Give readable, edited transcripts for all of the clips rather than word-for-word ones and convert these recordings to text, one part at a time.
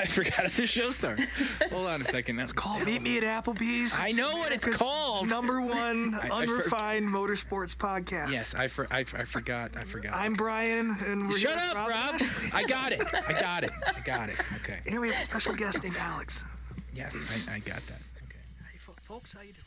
I forgot how the show started. Hold on a second. It's called Meet Me at Applebees. I know what it's called. Number one unrefined motorsports podcast. Yes, I forgot. I'm Brian, and we're Shut here with up, Rob. I got it. Okay. And we have a special guest named Alex. Yes, I got that. Okay. Hey, folks, how you doing?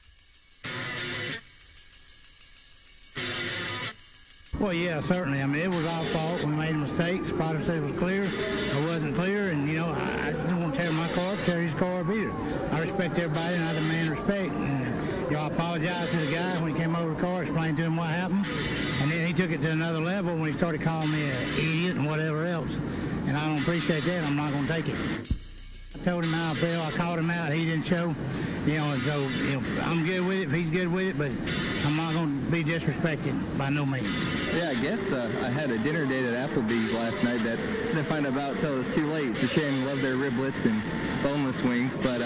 Well, yeah, certainly. I mean, it was our fault. We made a mistake. The spotter said it was clear. It wasn't clear, and, I didn't want to tear my car up, tear his car up either. I respect everybody, and I demand respect. And, I apologized to the guy when he came over the car, explained to him what happened, and then he took it to another level when he started calling me an idiot and whatever else. And I don't appreciate that. I'm not going to take it. I told him how I felt. I called him out. He didn't show. And so, I'm good with it if he's good with it, but I'm not going to be disrespected by no means. Yeah, I guess I had a dinner date at Applebee's last night that I didn't find out about until it was too late. It's a shame. Love their riblets and boneless wings, but...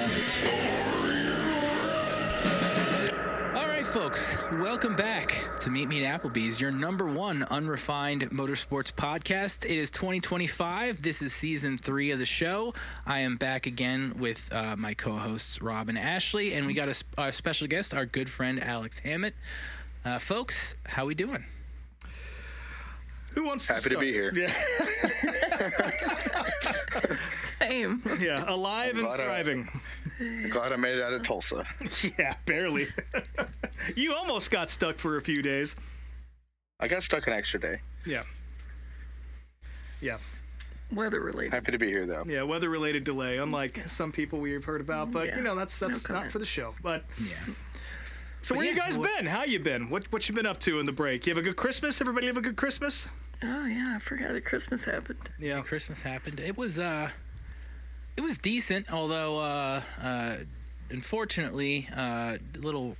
All right, folks, welcome back to Meet Me at Applebee's, your number one unrefined motorsports podcast. It is 2025. This is season 3 of the show. I am back again with my co-hosts, Rob and Ashley, and we got a special guest, our good friend, Alex Hammett. Folks, how we doing? Who wants Happy to be here. Yeah. Same. Yeah, alive and thriving. Glad I made it out of Tulsa. Yeah, barely. You almost got stuck for a few days. I got stuck an extra day. Yeah. Weather related. Happy to be here, though. Yeah, weather-related delay, unlike some people we've heard about. But, that's not for the show. But Yeah. So where you guys been? How you been? What you been up to in the break? You have a good Christmas? Everybody have a good Christmas? Oh, yeah, I forgot that Christmas happened. Yeah, Christmas happened. It was decent, although unfortunately, little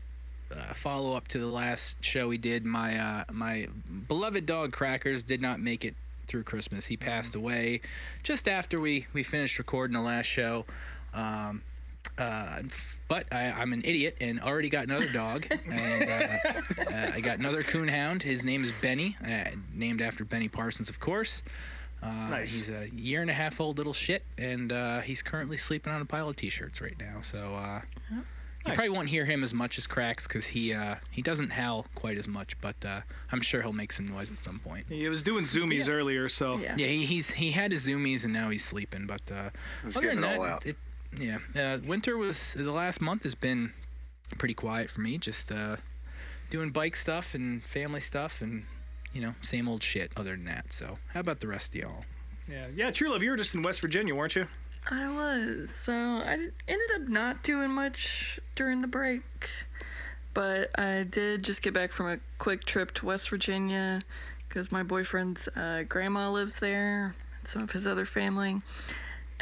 follow-up to the last show we did. My beloved dog Crackers did not make it through Christmas. He passed away just after we finished recording the last show. But I'm an idiot and already got another dog, and I got another coonhound. His name is Benny, named after Benny Parsons, of course. Nice. He's a 1.5-year-old little shit, and he's currently sleeping on a pile of T-shirts right now. So you probably won't hear him as much as Cracks because he doesn't howl quite as much, but I'm sure he'll make some noise at some point. He was doing zoomies earlier, so Yeah, he had his zoomies and now he's sleeping. But other than that, winter was the last month has been pretty quiet for me. Just doing bike stuff and family stuff, and same old shit. Other than that, so how about the rest of y'all? Yeah. True Love, you were just in West Virginia, weren't you? I was. So I ended up not doing much during the break, but I did just get back from a quick trip to West Virginia because my boyfriend's grandma lives there, and some of his other family.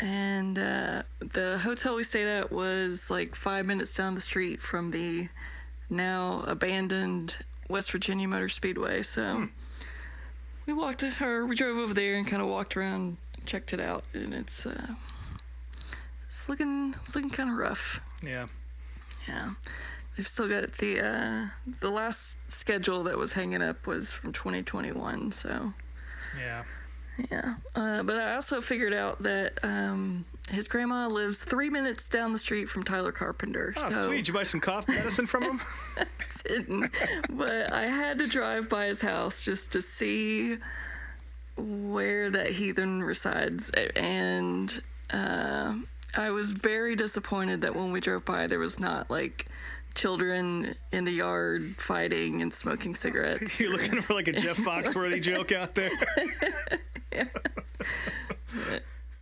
And the hotel we stayed at was like 5 minutes down the street from the now abandoned West Virginia Motor Speedway. So we drove over there and kind of walked around, checked it out, and it's looking kind of rough. Yeah. Yeah. They've still got the last schedule that was hanging up was from 2021. So. Yeah. Yeah, but I also figured out that his grandma lives 3 minutes down the street from Tyler Carpenter. Oh, so sweet. Did you buy some cough medicine from him? I didn't, but I had to drive by his house just to see where that heathen resides. And I was very disappointed that when we drove by, there was not, like, children in the yard fighting and smoking cigarettes. You're looking for, like, a Jeff Foxworthy joke out there. Yeah.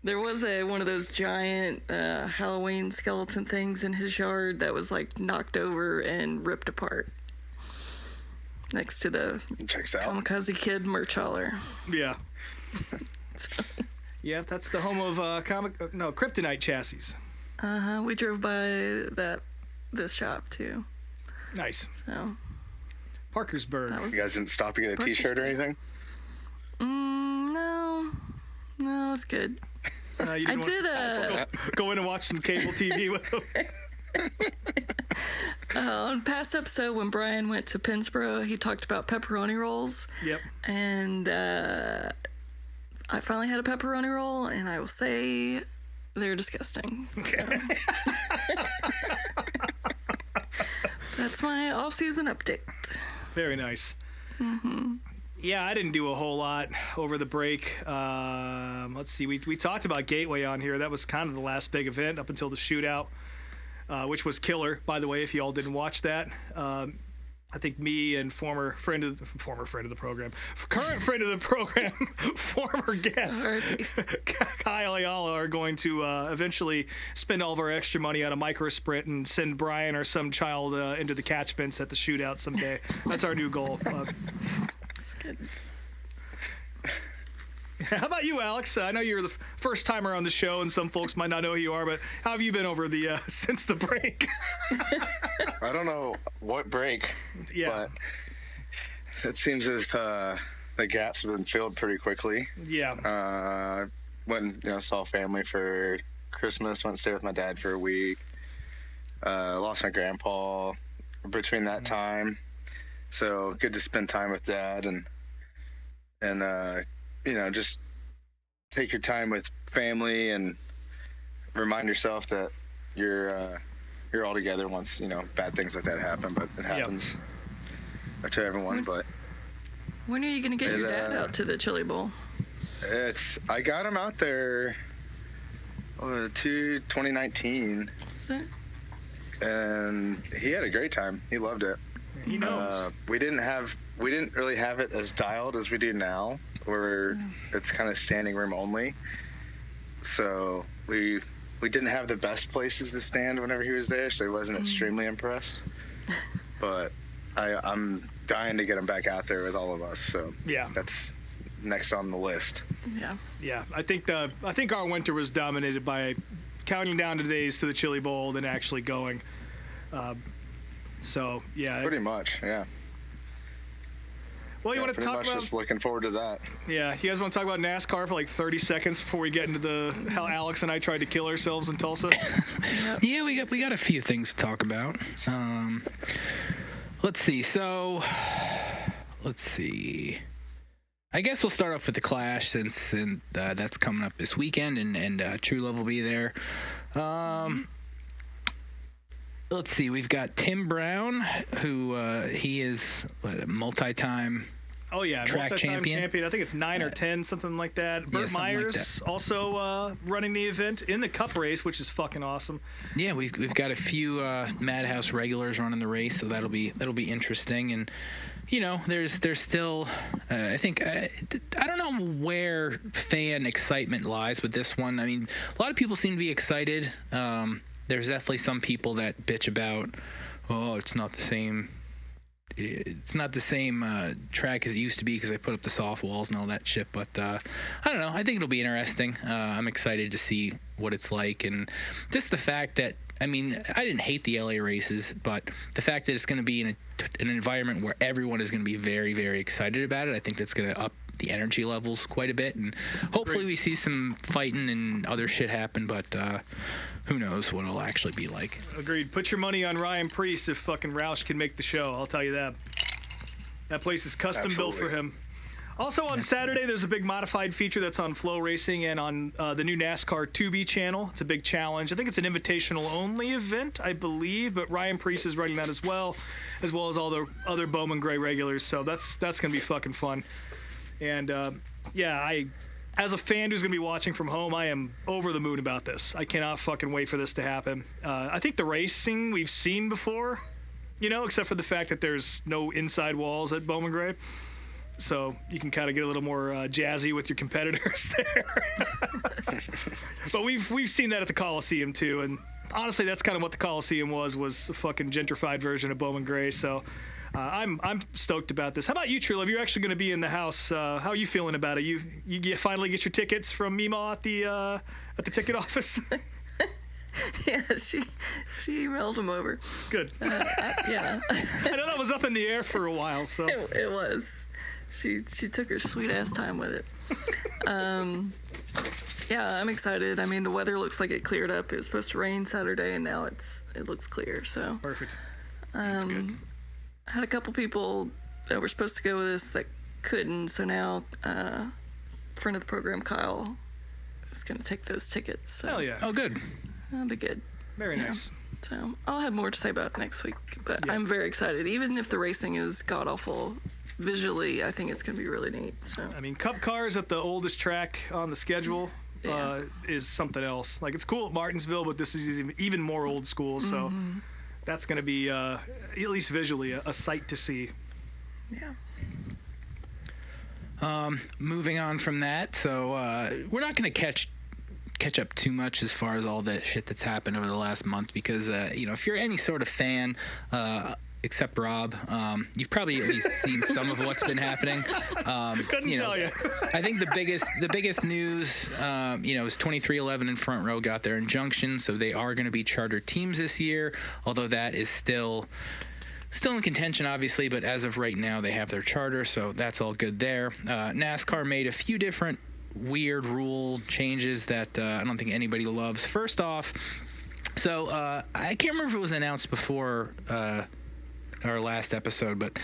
There was one of those giant Halloween skeleton things in his yard that was like knocked over and ripped apart next to the Kamikaze Kid merch hauler. Yeah. Yeah, that's the home of Kryptonite chassis. We drove by this shop too. Nice. So Parkersburg. You guys didn't stop to get a T-shirt or anything? No, it's good. I did go in and watch some cable TV with them. On past episode when Brian went to Pennsboro, he talked about pepperoni rolls. Yep. And I finally had a pepperoni roll, and I will say they're disgusting. So. That's my off-season update. Very nice. Mm-hmm. Yeah, I didn't do a whole lot over the break. Let's see. We talked about Gateway on here. That was kind of the last big event up until the shootout, which was killer, by the way, if you all didn't watch that. I think me and former friend of the program, current friend of the program, former guest, Kyle Ayala, are going to eventually spend all of our extra money on a micro sprint and send Brian or some child into the catch fence at the shootout someday. That's our new goal. That's good. How about you, Alex? I know you're the first timer on the show, and some folks might not know who you are, but how have you been over the since the break? I don't know what break, but it seems as the gaps have been filled pretty quickly. Yeah. Went saw family for Christmas. Went to stay with my dad for a week. Lost my grandpa between that time, so good to spend time with Dad and just take your time with family and remind yourself that you're all together once, bad things like that happen, but it happens to everyone. But when are you going to get your dad out to the Chili Bowl? I got him out there to 2019. Is it? And he had a great time. He loved it. He knows. We didn't really have it as dialed as we do now, where it's kind of standing room only. So we didn't have the best places to stand whenever he was there, so he wasn't extremely impressed. But I'm dying to get him back out there with all of us. So that's next on the list. Yeah. I think our winter was dominated by counting down the days to the Chili Bowl than actually going. Pretty much, yeah. Well, you want to talk about? Just looking forward to that. Yeah, you guys want to talk about NASCAR for like 30 seconds before we get into how Alex and I tried to kill ourselves in Tulsa? Yeah, we got a few things to talk about. Let's see. I guess we'll start off with the Clash since that's coming up this weekend, and True Love will be there. Let's see. We've got Tim Brown, who he is a multi-time track champion. I think it's 9 or 10, something like that. Burt Myers also running the event in the Cup race, which is fucking awesome. Yeah, we've got a few Madhouse regulars running the race, so that'll be interesting. And there's still I think I don't know where fan excitement lies with this one. I mean, a lot of people seem to be excited. There's definitely some people that bitch about, it's not the same. It's not the same track as it used to be because they put up the soft walls and all that shit. But I don't know. I think it'll be interesting. I'm excited to see what it's like, and just the fact that I didn't hate the LA races, but the fact that it's going to be in an environment where everyone is going to be very, very excited about it, I think that's going to up the energy levels quite a bit, and hopefully we see some fighting and other shit happen, but who knows what it'll actually be like. Agreed. Put your money on Ryan Preece if fucking Roush can make the show. I'll tell you that. That place is custom built for him. Also on Saturday, there's a big modified feature that's on Flow Racing and on the new NASCAR Tubi channel. It's a big challenge. I think it's an invitational-only event, I believe, but Ryan Preece is running that as well as all the other Bowman Gray regulars. So that's going to be fucking fun. And, as a fan who's going to be watching from home, I am over the moon about this. I cannot fucking wait for this to happen. I think the racing we've seen before, except for the fact that there's no inside walls at Bowman Gray. So you can kind of get a little more jazzy with your competitors there. But we've seen that at the Coliseum too, and honestly, that's kind of what the Coliseum was a fucking gentrified version of Bowman Gray. So I'm stoked about this. How about you, True Love? You're actually going to be in the house. How are you feeling about it? You finally get your tickets from Mima at the ticket office? Yeah, she emailed them over. Good. Yeah. I know that was up in the air for a while. So it was. She took her sweet ass time with it. Yeah, I'm excited. The weather looks like it cleared up. It was supposed to rain Saturday, and now it looks clear. So perfect. That's good. I had a couple people that were supposed to go with us that couldn't. So now, friend of the program, Kyle, is going to take those tickets. So Hell yeah. Oh, good. that'll be good. Very nice. So I'll have more to say about it next week. But I'm very excited. Even if the racing is god-awful visually, I think it's going to be really neat. So I mean, Cup cars at the oldest track on the schedule is something else. Like, it's cool at Martinsville, but this is even more old school. So that's going to be, at least visually, a sight to see. yeah. Moving on from that, so we're not going to catch up too much as far as all the shit that's happened over the last month because, if you're any sort of fan, except Rob, you've probably at least seen some of what's been happening. Couldn't tell you. I think the biggest news, is 2311 and Front Row got their injunction, so they are going to be charter teams this year, although that is still in contention, obviously, but as of right now, they have their charter, so that's all good there. NASCAR made a few different weird rule changes that I don't think anybody loves. First off, so I can't remember if it was announced before our last episode, but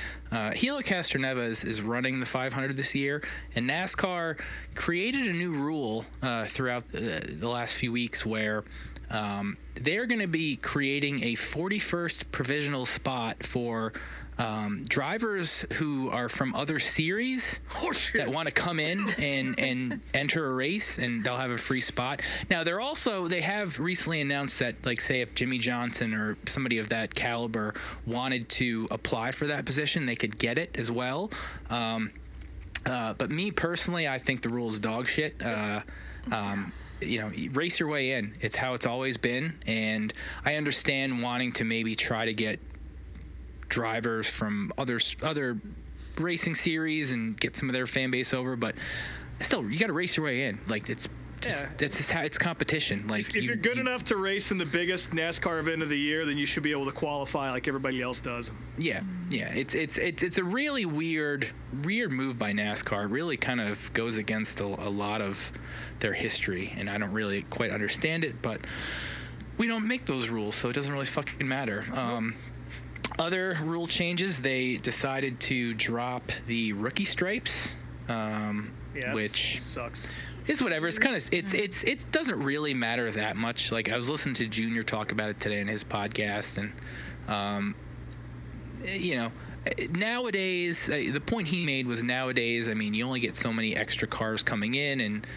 Helio Castroneves is running the 500 this year, and NASCAR created a new rule throughout the last few weeks where they're going to be creating a 41st provisional spot for drivers who are from other series that want to come in and enter a race, and they'll have a free spot. Now, they have recently announced that, like, say if Jimmy Johnson or somebody of that caliber wanted to apply for that position, they could get it as well. But me personally, I think the rule is dog shit. Race your way in. It's how it's always been, and I understand wanting to maybe try to get drivers from other racing series and get some of their fan base over, but still, you got to race your way in. Like, that's just how it's competition. Like, if you're good enough to race in the biggest NASCAR event of the year, then you should be able to qualify like everybody else does. Yeah. It's a really weird move by NASCAR. It really kind of goes against a lot of their history, and I don't really quite understand it, but we don't make those rules, so it doesn't really fucking matter. Other rule changes, they decided to drop the rookie stripes, which sucks. It's whatever. It's kind of it doesn't really matter that much. Like, I was listening to Junior talk about it today in his podcast, and nowadays the point he made was nowadays, I mean, you only get so many extra cars coming in, and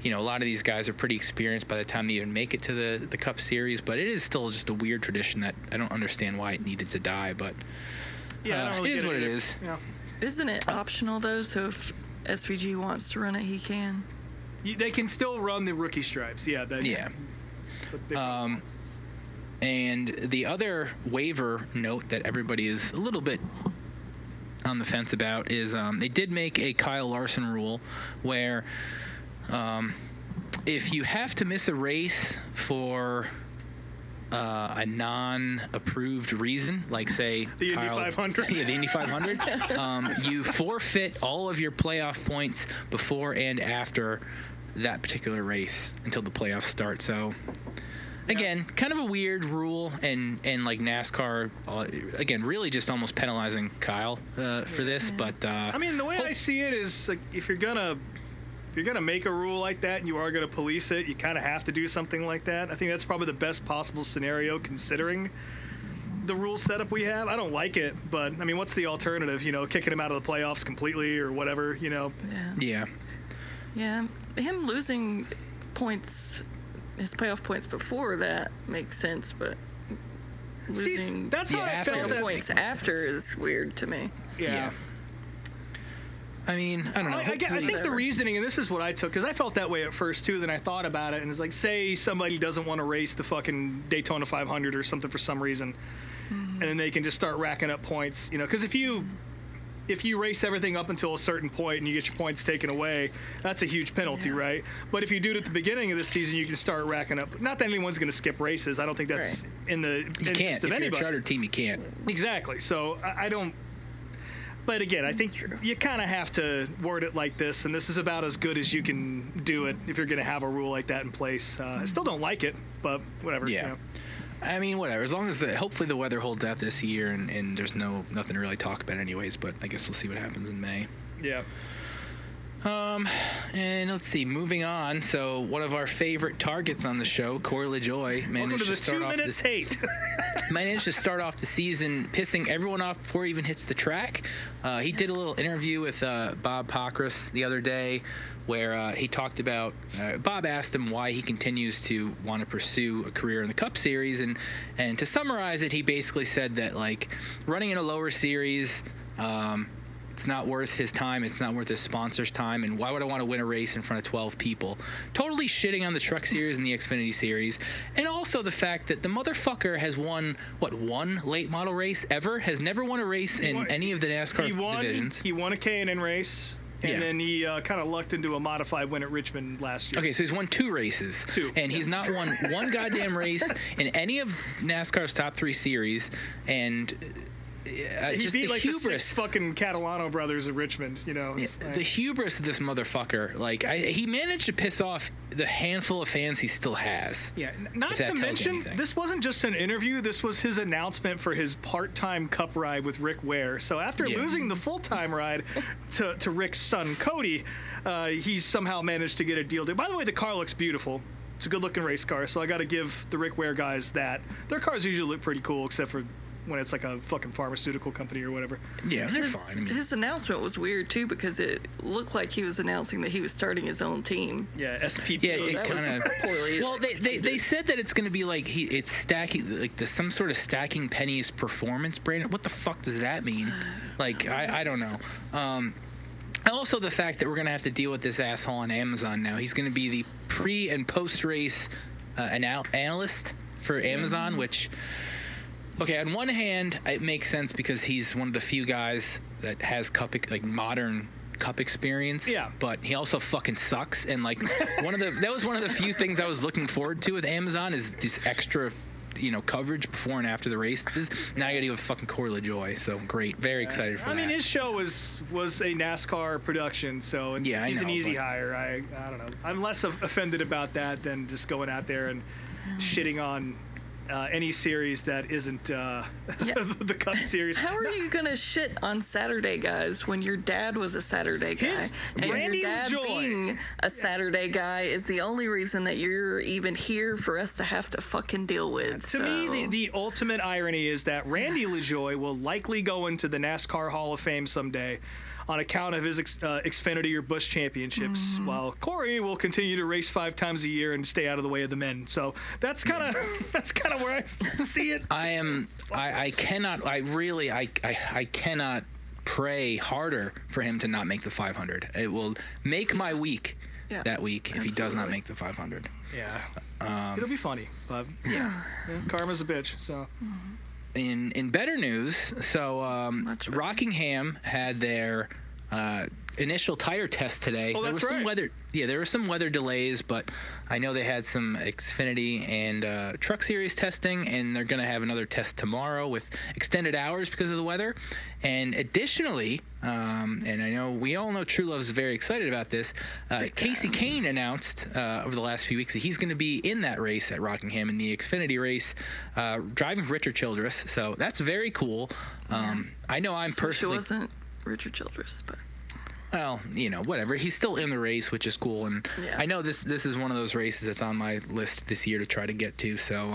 a lot of these guys are pretty experienced by the time they even make it to the Cup Series, but it is still just a weird tradition that I don't understand why it needed to die, but it is what it is. Yeah. Isn't it optional, though? So if SVG wants to run it, he can? They can still run the rookie stripes. Yeah. And the other waiver note that everybody is a little bit on the fence about is they did make a Kyle Larson rule where if you have to miss a race for a non-approved reason, like, say, the Indy 500. Yeah, the Indy 500. You forfeit all of your playoff points before and after that particular race until the playoffs start. So, again, kind of a weird rule, and like NASCAR, again, really just almost penalizing Kyle for this. But I mean, the way I see it is, like, if you're gonna make a rule like that and you are gonna police it, you kind of have to do something like that. I think that's probably the best possible scenario considering the rule setup we have. I don't like it, but I mean, what's the alternative? Kicking him out of the playoffs completely or whatever. Yeah. Yeah. Him losing points, his playoff points before that makes sense, but losing that's how I felt points after is weird to me. Yeah. I mean, I don't know. I think the reasoning, and this is what I took, because I felt that way at first too, then I thought about it, and it's like, say somebody doesn't want to race the fucking Daytona 500 or something for some reason, and then they can just start racking up points, because if you race everything up until a certain point and you get your points taken away, that's a huge penalty, right? But if you do it at the beginning of the season, you can start racking up. Not that anyone's going to skip races. I don't think that's in the interest of anybody. If you're a charter team, you can't. Exactly. So I don't. But again, I think you kind of have to word it like this, and this is about as good as you can do it if you're going to have a rule like that in place. I still don't like it, but whatever. Yeah. I mean, whatever. As long as hopefully the weather holds out this year, and there's nothing to really talk about anyways. But I guess we'll see what happens in May. Yeah. And let's see, moving on. So one of our favorite targets on the show, Corey LaJoie, managed to start off this. Managed to start off the season pissing everyone off before he even hits the track. He did a little interview with Bob Pockrass the other day, where he talked about. Bob asked him why he continues to want to pursue a career in the Cup Series, and to summarize it, he basically said that like running in a lower series. It's not worth his time. It's not worth his sponsor's time. And why would I want to win a race in front of 12 people? Totally shitting on the Truck Series and the Xfinity Series. And also the fact that the motherfucker has won, one late model race ever? Has never won a race in any of the NASCAR divisions. He won a K&N race. And then he kind of lucked into a modified win at Richmond last year. Okay, so he's won 2 races. And he's not won one goddamn race in any of NASCAR's top 3 series. And... he just beat the like hubris. The 6 fucking Catalano brothers at Richmond, you know. The hubris of this motherfucker. Like, he managed to piss off the handful of fans he still has. Yeah, not to mention, this wasn't just an interview. This was his announcement for his part-time Cup ride with Rick Ware. So after losing the full-time ride to Rick's son, Cody, he's somehow managed to get a deal. By the way, the car looks beautiful. It's a good-looking race car, so I got to give the Rick Ware guys that. Their cars usually look pretty cool, except for when it's like a fucking pharmaceutical company or whatever. Yeah, they're fine. His announcement was weird too because it looked like he was announcing that he was starting his own team. Yeah, SPP. Yeah, it kind of poorly. Well, they said that it's going to be like it's stacking like some sort of stacking pennies performance brand. What the fuck does that mean? Like I don't know. And also the fact that we're going to have to deal with this asshole on Amazon now. He's going to be the pre and post race analyst for Amazon, which. Okay, on one hand, it makes sense because he's one of the few guys that has modern Cup experience. Yeah. But he also fucking sucks, and like that was one of the few things I was looking forward to with Amazon is this extra, coverage before and after the race. Now I got to deal with fucking Corey LaJoie, so great, very excited for that. I mean, his show was a NASCAR production, so he's an easy hire. I don't know. I'm less offended about that than just going out there and shitting on. Any series that isn't the Cup Series. How are you gonna shit on Saturday guys when your dad was a Saturday guy and Randy your dad being a Saturday guy is the only reason that you're even here for us to have to fucking deal with? To me, the ultimate irony is that Randy LaJoie will likely go into the NASCAR Hall of Fame someday. On account of his Xfinity or Busch championships, while Corey will continue to race 5 times a year and stay out of the way of the men. So that's kind of where I see it. I cannot pray harder for him to not make the 500. It will make my week that week if he does not make the 500. Yeah, it'll be funny, but karma's a bitch. So. In better news, so Rockingham had their initial tire test today. Oh, that's right. There were some weather delays, but I know they had some Xfinity and Truck Series testing, and they're going to have another test tomorrow with extended hours because of the weather. And additionally, and I know we all know True Love is very excited about this, Casey Kane announced over the last few weeks that he's going to be in that race at Rockingham in the Xfinity race, driving for Richard Childress. So that's very cool. I know I'm personally... It wasn't Richard Childress, but... Well, whatever. He's still in the race, which is cool, and I know this is one of those races that's on my list this year to try to get to. So,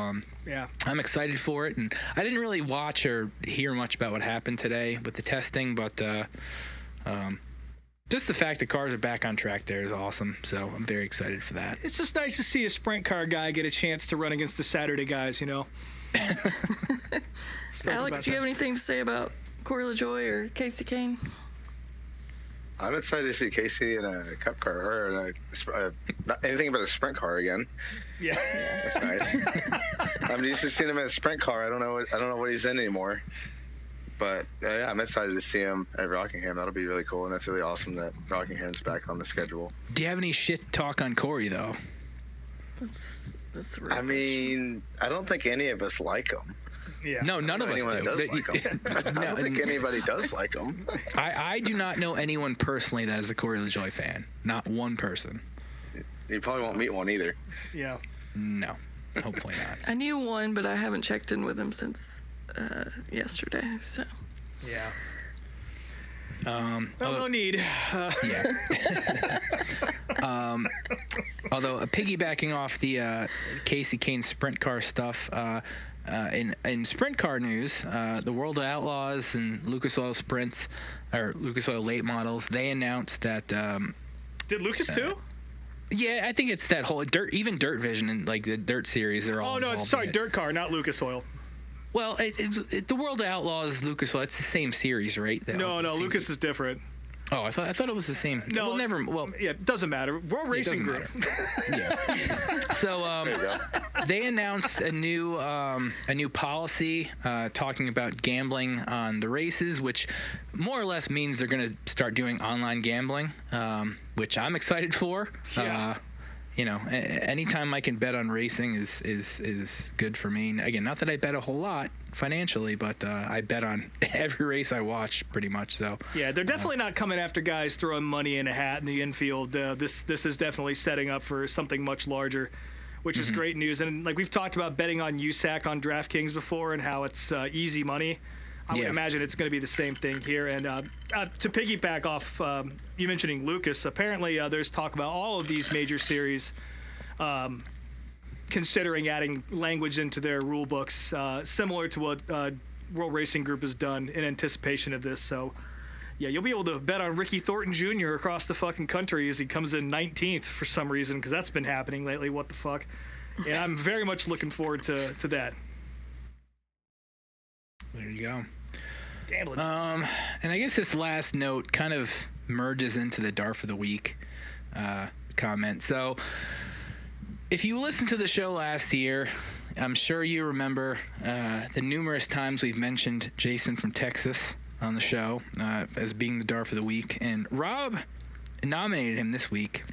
I'm excited for it. And I didn't really watch or hear much about what happened today with the testing, but just the fact that cars are back on track there is awesome. So I'm very excited for that. It's just nice to see a sprint car guy get a chance to run against the Saturday guys. Alex, do you have anything to say about Corey LaJoie or Casey Kane? I'm excited to see Casey in a Cup car or not anything but a sprint car again. Yeah, that's nice. I'm used to seeing him in a sprint car. I don't know what he's in anymore. But I'm excited to see him at Rockingham. That'll be really cool, and that's really awesome that Rockingham's back on the schedule. Do you have any shit talk on Corey though? That's the real question. I don't think any of us like him. Yeah. No, none of us do. I don't think anybody does like him. I do not know anyone personally that is a Corey LaJoie fan. Not one person. You probably won't meet one either. Yeah. No, hopefully not. I knew one, but I haven't checked in with him since yesterday. So. Yeah. No need. Yeah. Although piggybacking off the Casey Kane sprint car stuff, in sprint car news, the World of Outlaws and Lucas Oil Sprints, or Lucas Oil late models, they announced that. Did Lucas too? Yeah, I think it's that whole Dirt Vision and like the Dirt series. They're all. Oh no, sorry, Dirt Car, not Lucas Oil. Well, the World of Outlaws, Lucas Oil, it's the same series, right? No, Lucas is different. Oh, I thought it was the same. No, well, never. Well, yeah, it doesn't matter. World Racing Group. Yeah. So they announced a new policy talking about gambling on the races, which more or less means they're going to start doing online gambling, which I'm excited for. Yeah. Anytime I can bet on racing is good for me. Again, not that I bet a whole lot financially, but I bet on every race I watch pretty much. So yeah, they're definitely not coming after guys throwing money in a hat in the infield. This is definitely setting up for something much larger, which is great news. And like we've talked about betting on USAC on DraftKings before and how it's easy money. I would imagine it's going to be the same thing here. And to piggyback off you mentioning Lucas, apparently there's talk about all of these major series considering adding language into their rule books, similar to what World Racing Group has done in anticipation of this. So, yeah, you'll be able to bet on Ricky Thornton Jr. across the fucking country as he comes in 19th for some reason, because that's been happening lately. What the fuck? And I'm very much looking forward to that. There you go. Gambling. And I guess this last note kind of merges into the DARF of the week comment. So if you listened to the show last year, I'm sure you remember the numerous times we've mentioned Jason from Texas on the show as being the DARF of the week. And Rob nominated him this week.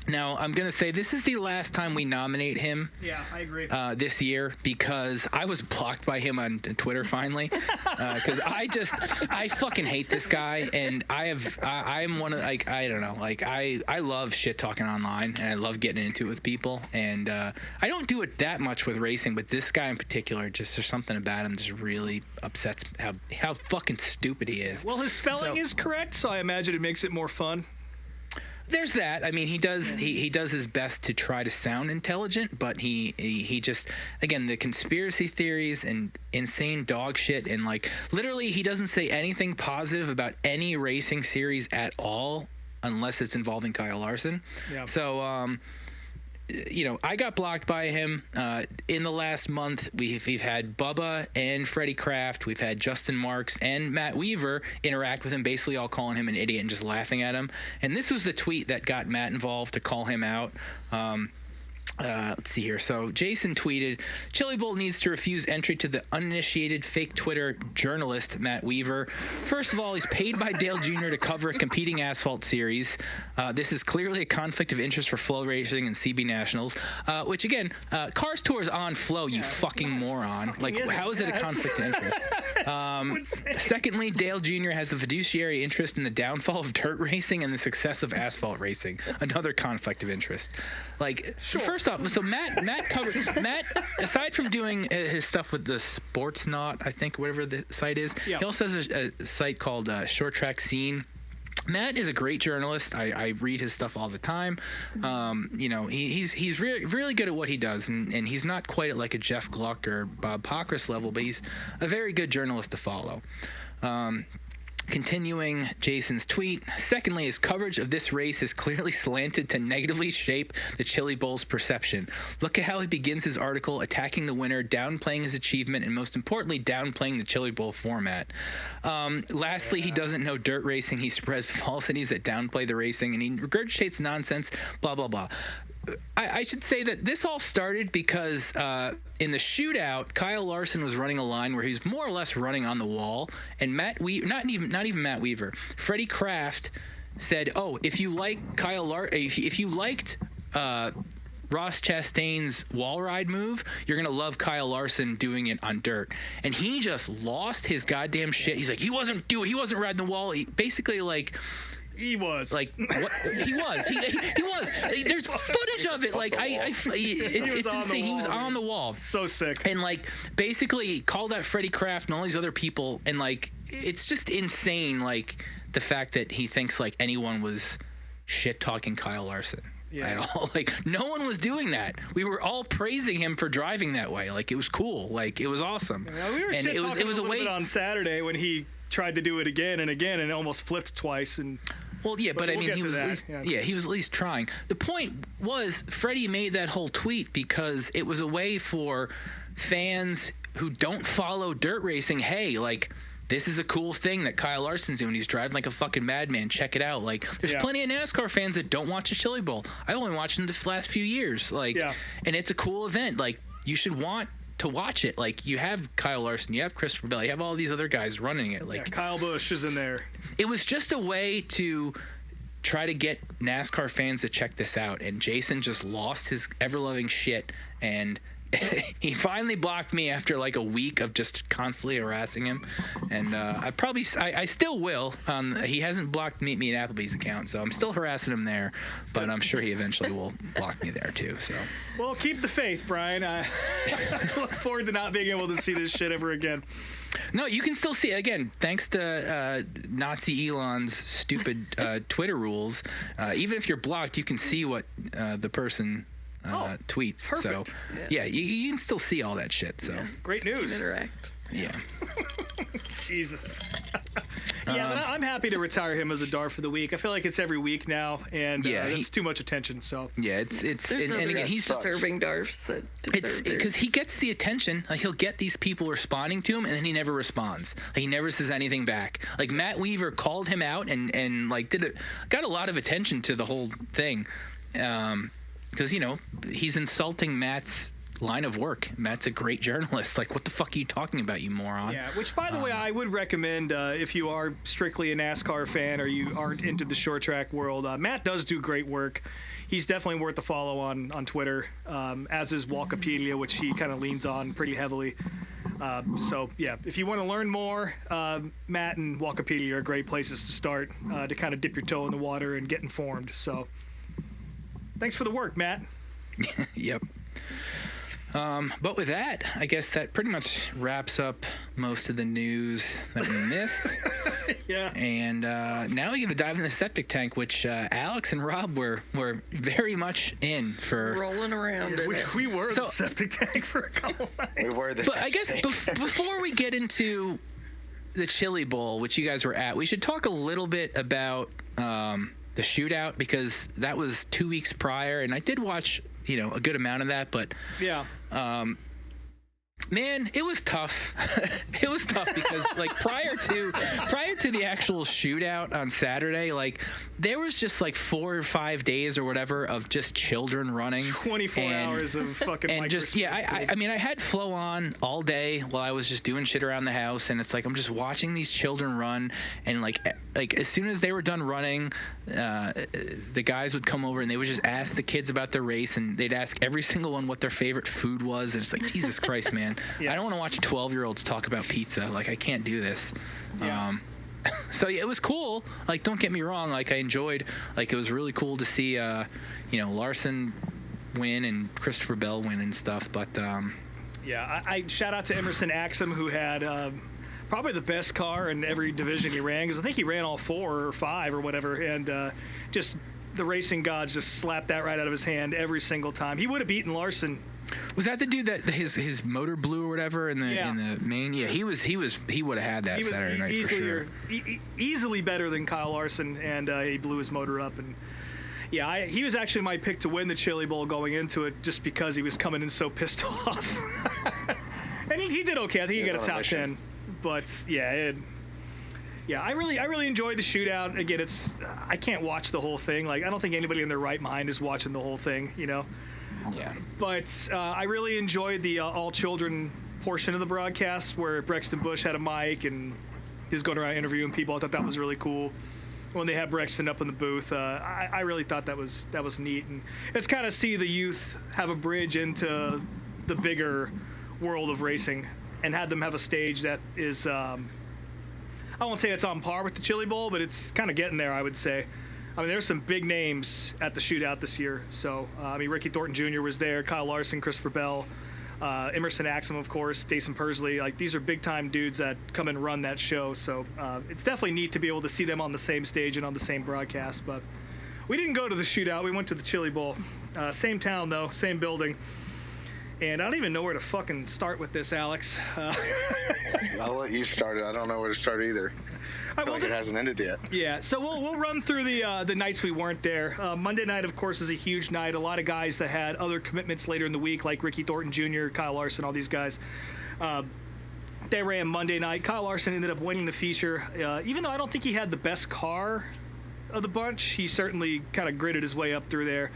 Now, I'm going to say this is the last time we nominate him. Yeah, I agree. This year, because I was blocked by him on Twitter finally. Because I fucking hate this guy, and I'm one of, like, I don't know, like, I love shit talking online, and I love getting into it with people, and I don't do it that much with racing, but this guy in particular, just there's something about him that just really upsets how fucking stupid he is. Well, his spelling is correct, so I imagine it makes it more fun. There's that. I mean, he does his best to try to sound intelligent, but he just, again, the conspiracy theories and insane dog shit, and like literally he doesn't say anything positive about any racing series at all unless it's involving Kyle Larson. Yeah. So I got blocked by him. In the last month, we've had Bubba and Freddie Kraft. We've had Justin Marks and Matt Weaver interact with him, basically all calling him an idiot and just laughing at him. And this was the tweet that got Matt involved to call him out. Let's see here. So Jason tweeted, Chili Bowl needs to refuse entry to the uninitiated fake Twitter journalist Matt Weaver. First of all, he's paid by Dale Jr. to cover a competing asphalt series. This is clearly a conflict of interest for Flow Racing and CB Nationals, which again, Cars Tour is on Flow, you fucking moron. Like, how is it a conflict of interest? Secondly, Dale Jr. has a fiduciary interest in the downfall of dirt racing and the success of asphalt racing. Another conflict of interest. Like, first off, so Matt covered Matt, aside from doing his stuff with the Sportsnaut, I think, whatever the site is, he also has a site called Short Track Scene. Matt is a great journalist. I read his stuff all the time. He's really good at what he does, and he's not quite at like a Jeff Gluck or Bob Pockrass level, but he's a very good journalist to follow. Continuing Jason's tweet, secondly, his coverage of this race is clearly slanted to negatively shape the Chili Bowl's perception. Look at how he begins his article attacking the winner, downplaying his achievement, and most importantly, downplaying the Chili Bowl format. Lastly, he doesn't know dirt racing. He spreads falsities that downplay the racing, and he regurgitates nonsense, blah, blah, blah. I should say that this all started because in the shootout, Kyle Larson was running a line where he's more or less running on the wall, and not even Matt Weaver, Freddie Kraft said, "Oh, if you like if you liked Ross Chastain's wall ride move, you're gonna love Kyle Larson doing it on dirt." And he just lost his goddamn shit. He's like, he wasn't riding the wall. He basically like. He was. Like, what? He was. He was. There's footage of it. Like, it's insane. He was on the wall. So sick. And, like, basically called out Freddie Kraft and all these other people. And, like, it's just insane. Like, the fact that he thinks like anyone was shit talking Kyle Larson. Yeah. At all. Like, no one was doing that. We were all praising him for driving that way. Like, it was cool. Like, it was awesome. Yeah, we were and it was a way bit on Saturday when he tried to do it again and again and almost flipped twice. And well, yeah, but I mean, he was at least, he was at least trying. The point was, Freddie made that whole tweet because it was a way for fans who don't follow dirt racing. Hey, like, this is a cool thing that Kyle Larson's doing. He's driving like a fucking madman. Check it out. Like, there's plenty of NASCAR fans that don't watch the Chili Bowl. I only watched them the last few years. Like, and it's a cool event. Like, you should want to watch it. Like, you have Kyle Larson, you have Christopher Bell, you have all these other guys running it. Like, Kyle Busch is in there. It was just a way to try to get NASCAR fans to check this out. And Jason just lost his ever-loving shit, and he finally blocked me after like a week of just constantly harassing him, and I still will. He hasn't blocked Meet Me at Applebee's account, so I'm still harassing him there, but I'm sure he eventually will block me there too. So, well, keep the faith, Brian. I look forward to not being able to see this shit ever again. No, you can still see it again, thanks to Nazi Elon's stupid Twitter rules. Even if you're blocked, you can see what the person tweets. Perfect. So yeah, you can still see all that shit. So great news. Interact. Yeah. Jesus. Yeah, but I'm happy to retire him as a DARF for the week. I feel like it's every week now, and it's too much attention. So yeah, it's and again, he's deserving DARFs that deserve it because he gets the attention. Like, he'll get these people responding to him, and then he never responds. Like, he never says anything back. Like, Matt Weaver called him out and like got a lot of attention to the whole thing. Because, you know, he's insulting Matt's line of work. Matt's a great journalist. Like, what the fuck are you talking about, you moron? Yeah, which, by the way, I would recommend if you are strictly a NASCAR fan or you aren't into the short track world. Matt does do great work. He's definitely worth a follow on Twitter, as is Walkopedia, which he kind of leans on pretty heavily. So, yeah, if you want to learn more, Matt and Walkopedia are great places to start to kind of dip your toe in the water and get informed. So, thanks for the work, Matt. Yep. But with that, I guess that pretty much wraps up most of the news that we missed. Yeah. And now we're going to dive in the septic tank, which Alex and Rob were very much in for. Rolling around in it. We were the septic tank for a couple nights. We were the But I guess before we get into the Chili Bowl, which you guys were at, we should talk a little bit about the shootout, because that was 2 weeks prior, and I did watch, you know, a good amount of that, but yeah. Man, it was tough. It was tough because, like, prior to the actual shootout on Saturday, like, there was just like 4 or 5 days or whatever of just children running. 24 hours of fucking. And just I mean, I had Flow on all day while I was just doing shit around the house, and it's like I'm just watching these children run, and like as soon as they were done running, the guys would come over and they would just ask the kids about their race, and they'd ask every single one what their favorite food was, and it's like, Jesus Christ, man. Yeah. I don't want to watch 12-year-olds talk about pizza. Like, I can't do this. Yeah. So yeah, it was cool. Like, don't get me wrong. Like, I enjoyed. Like, it was really cool to see, you know, Larson win and Christopher Bell win and stuff. But yeah, I shout out to Emerson Axum, who had probably the best car in every division he ran, because I think he ran all 4 or 5 or whatever, and just the racing gods just slapped that right out of his hand every single time. He would have beaten Larson. Was that the dude that his motor blew or whatever in the main? Yeah, he would have had that Saturday night for sure. Easily better than Kyle Larson, and he blew his motor up. And yeah, he was actually my pick to win the Chili Bowl going into it, just because he was coming in so pissed off. And he did okay. I think he got a top 10. But yeah, I really enjoyed the shootout. Again, I can't watch the whole thing. Like, I don't think anybody in their right mind is watching the whole thing, you know. Yeah. But I really enjoyed the all children portion of the broadcast, where Brexton Busch had a mic and he was going around interviewing people. I thought that was really cool. When they had Brexton up in the booth, I really thought that was neat, and it's kind of see the youth have a bridge into the bigger world of racing, and had them have a stage that is, I won't say it's on par with the Chili Bowl, but it's kind of getting there, I would say. I mean, there's some big names at the shootout this year. So, I mean, Ricky Thornton Jr. was there, Kyle Larson, Christopher Bell, Emerson Axum, of course, Jason Persley. Like, these are big-time dudes that come and run that show. So it's definitely neat to be able to see them on the same stage and on the same broadcast. But we didn't go to the shootout. We went to the Chili Bowl. Same town, though, same building. And I don't even know where to fucking start with this, Alex. I'll let you start it. I don't know where to start either. I feel like it hasn't ended yet. Yeah, so we'll run through the nights we weren't there. Monday night, of course, was a huge night. A lot of guys that had other commitments later in the week, like Ricky Thornton Jr., Kyle Larson, all these guys. They ran Monday night. Kyle Larson ended up winning the feature. Even though I don't think he had the best car of the bunch, he certainly kind of gritted his way up through there.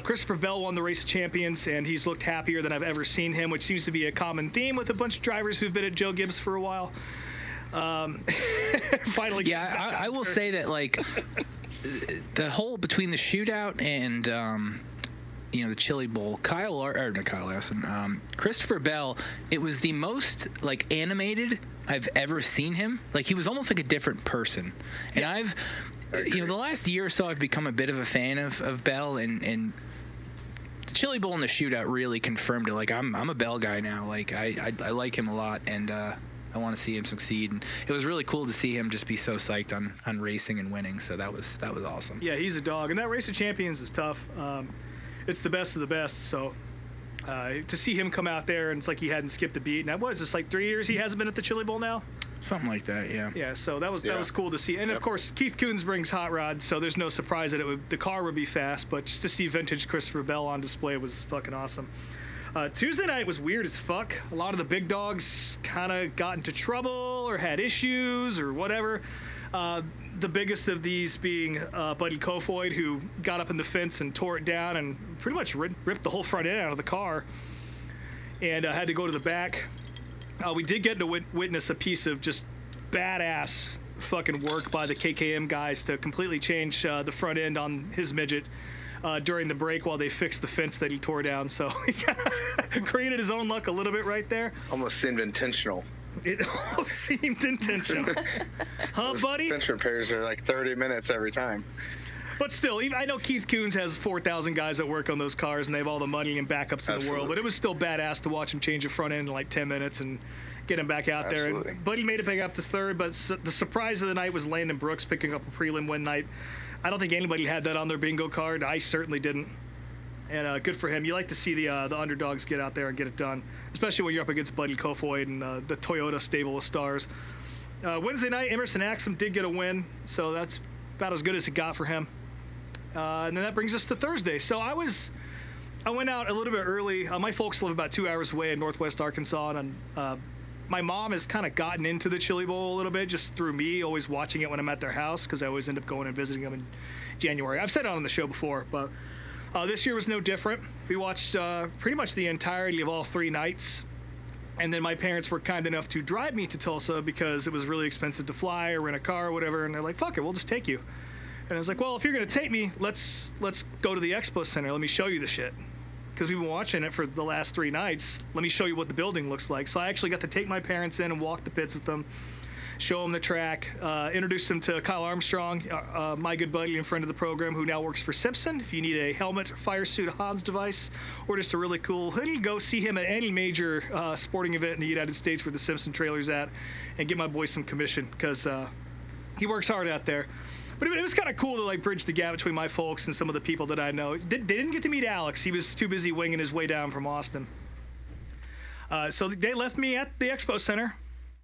Christopher Bell won the Race of Champions, and he's looked happier than I've ever seen him, which seems to be a common theme with a bunch of drivers who've been at Joe Gibbs for a while. Finally. Yeah, I will say that, like, the whole between the shootout and the Chili Bowl, Christopher Bell, it was the most like animated I've ever seen him. Like, he was almost like a different person. And I've the last year or so I've become a bit of a fan of Bell, and the Chili Bowl and the shootout really confirmed it. Like, I'm a Bell guy now. Like, I like him a lot, and I want to see him succeed, and it was really cool to see him just be so psyched on racing and winning. So that was awesome. Yeah, he's a dog, and that Race of Champions is tough. It's the best of the best. So to see him come out there, and it's like he hadn't skipped a beat. Now, what is this, like 3 years he hasn't been at the Chili Bowl now? Something like that, yeah. Yeah, so that was cool to see. And of course, Keith Coons brings hot rod, so there's no surprise that the car would be fast. But just to see vintage Christopher Bell on display was fucking awesome. Tuesday night was weird as fuck. A lot of the big dogs kind of got into trouble or had issues or whatever. The biggest of these being Buddy Kofoid, who got up in the fence and tore it down and pretty much ripped the whole front end out of the car and had to go to the back. We did get to witness a piece of just badass fucking work by the KKM guys to completely change the front end on his midget during the break while they fixed the fence that he tore down. So he created his own luck a little bit right there. Almost seemed intentional. It almost seemed intentional. Huh, buddy? Fence repairs are like 30 minutes every time. But still, I know Keith Coons has 4,000 guys that work on those cars, and they have all the money and backups in the world. But it was still badass to watch him change the front end in like 10 minutes and get him back out there. And Buddy made it back up to third, but the surprise of the night was Landon Brooks picking up a prelim win night. I don't think anybody had that on their bingo card. I certainly didn't. And good for him. You like to see the underdogs get out there and get it done, especially when you're up against Buddy Kofoid and the Toyota stable of stars. Wednesday night, Emerson Axum did get a win, so that's about as good as it got for him. And then that brings us to Thursday. So I went out a little bit early. My folks live about 2 hours away in northwest Arkansas, and my mom has kind of gotten into the Chili Bowl a little bit just through me, always watching it when I'm at their house, because I always end up going and visiting them in January. I've said it on the show before, but this year was no different. We watched pretty much the entirety of all 3 nights. And then my parents were kind enough to drive me to Tulsa because it was really expensive to fly or rent a car or whatever. And they're like, fuck it, we'll just take you. And I was like, well, if you're going to take me, let's go to the Expo Center. Let me show you the shit. Because we've been watching it for the last 3 nights. Let me show you what the building looks like. So I actually got to take my parents in and walk the pits with them, show them the track, introduce them to Kyle Armstrong, my good buddy and friend of the program, who now works for Simpson. If you need a helmet, fire suit, a Hans device, or just a really cool hoodie, go see him at any major sporting event in the United States where the Simpson trailer's at, and get my boy some commission, because he works hard out there. But it was kind of cool to like bridge the gap between my folks and some of the people that I know. They didn't get to meet Alex. He was too busy winging his way down from Austin. So they left me at the Expo Center.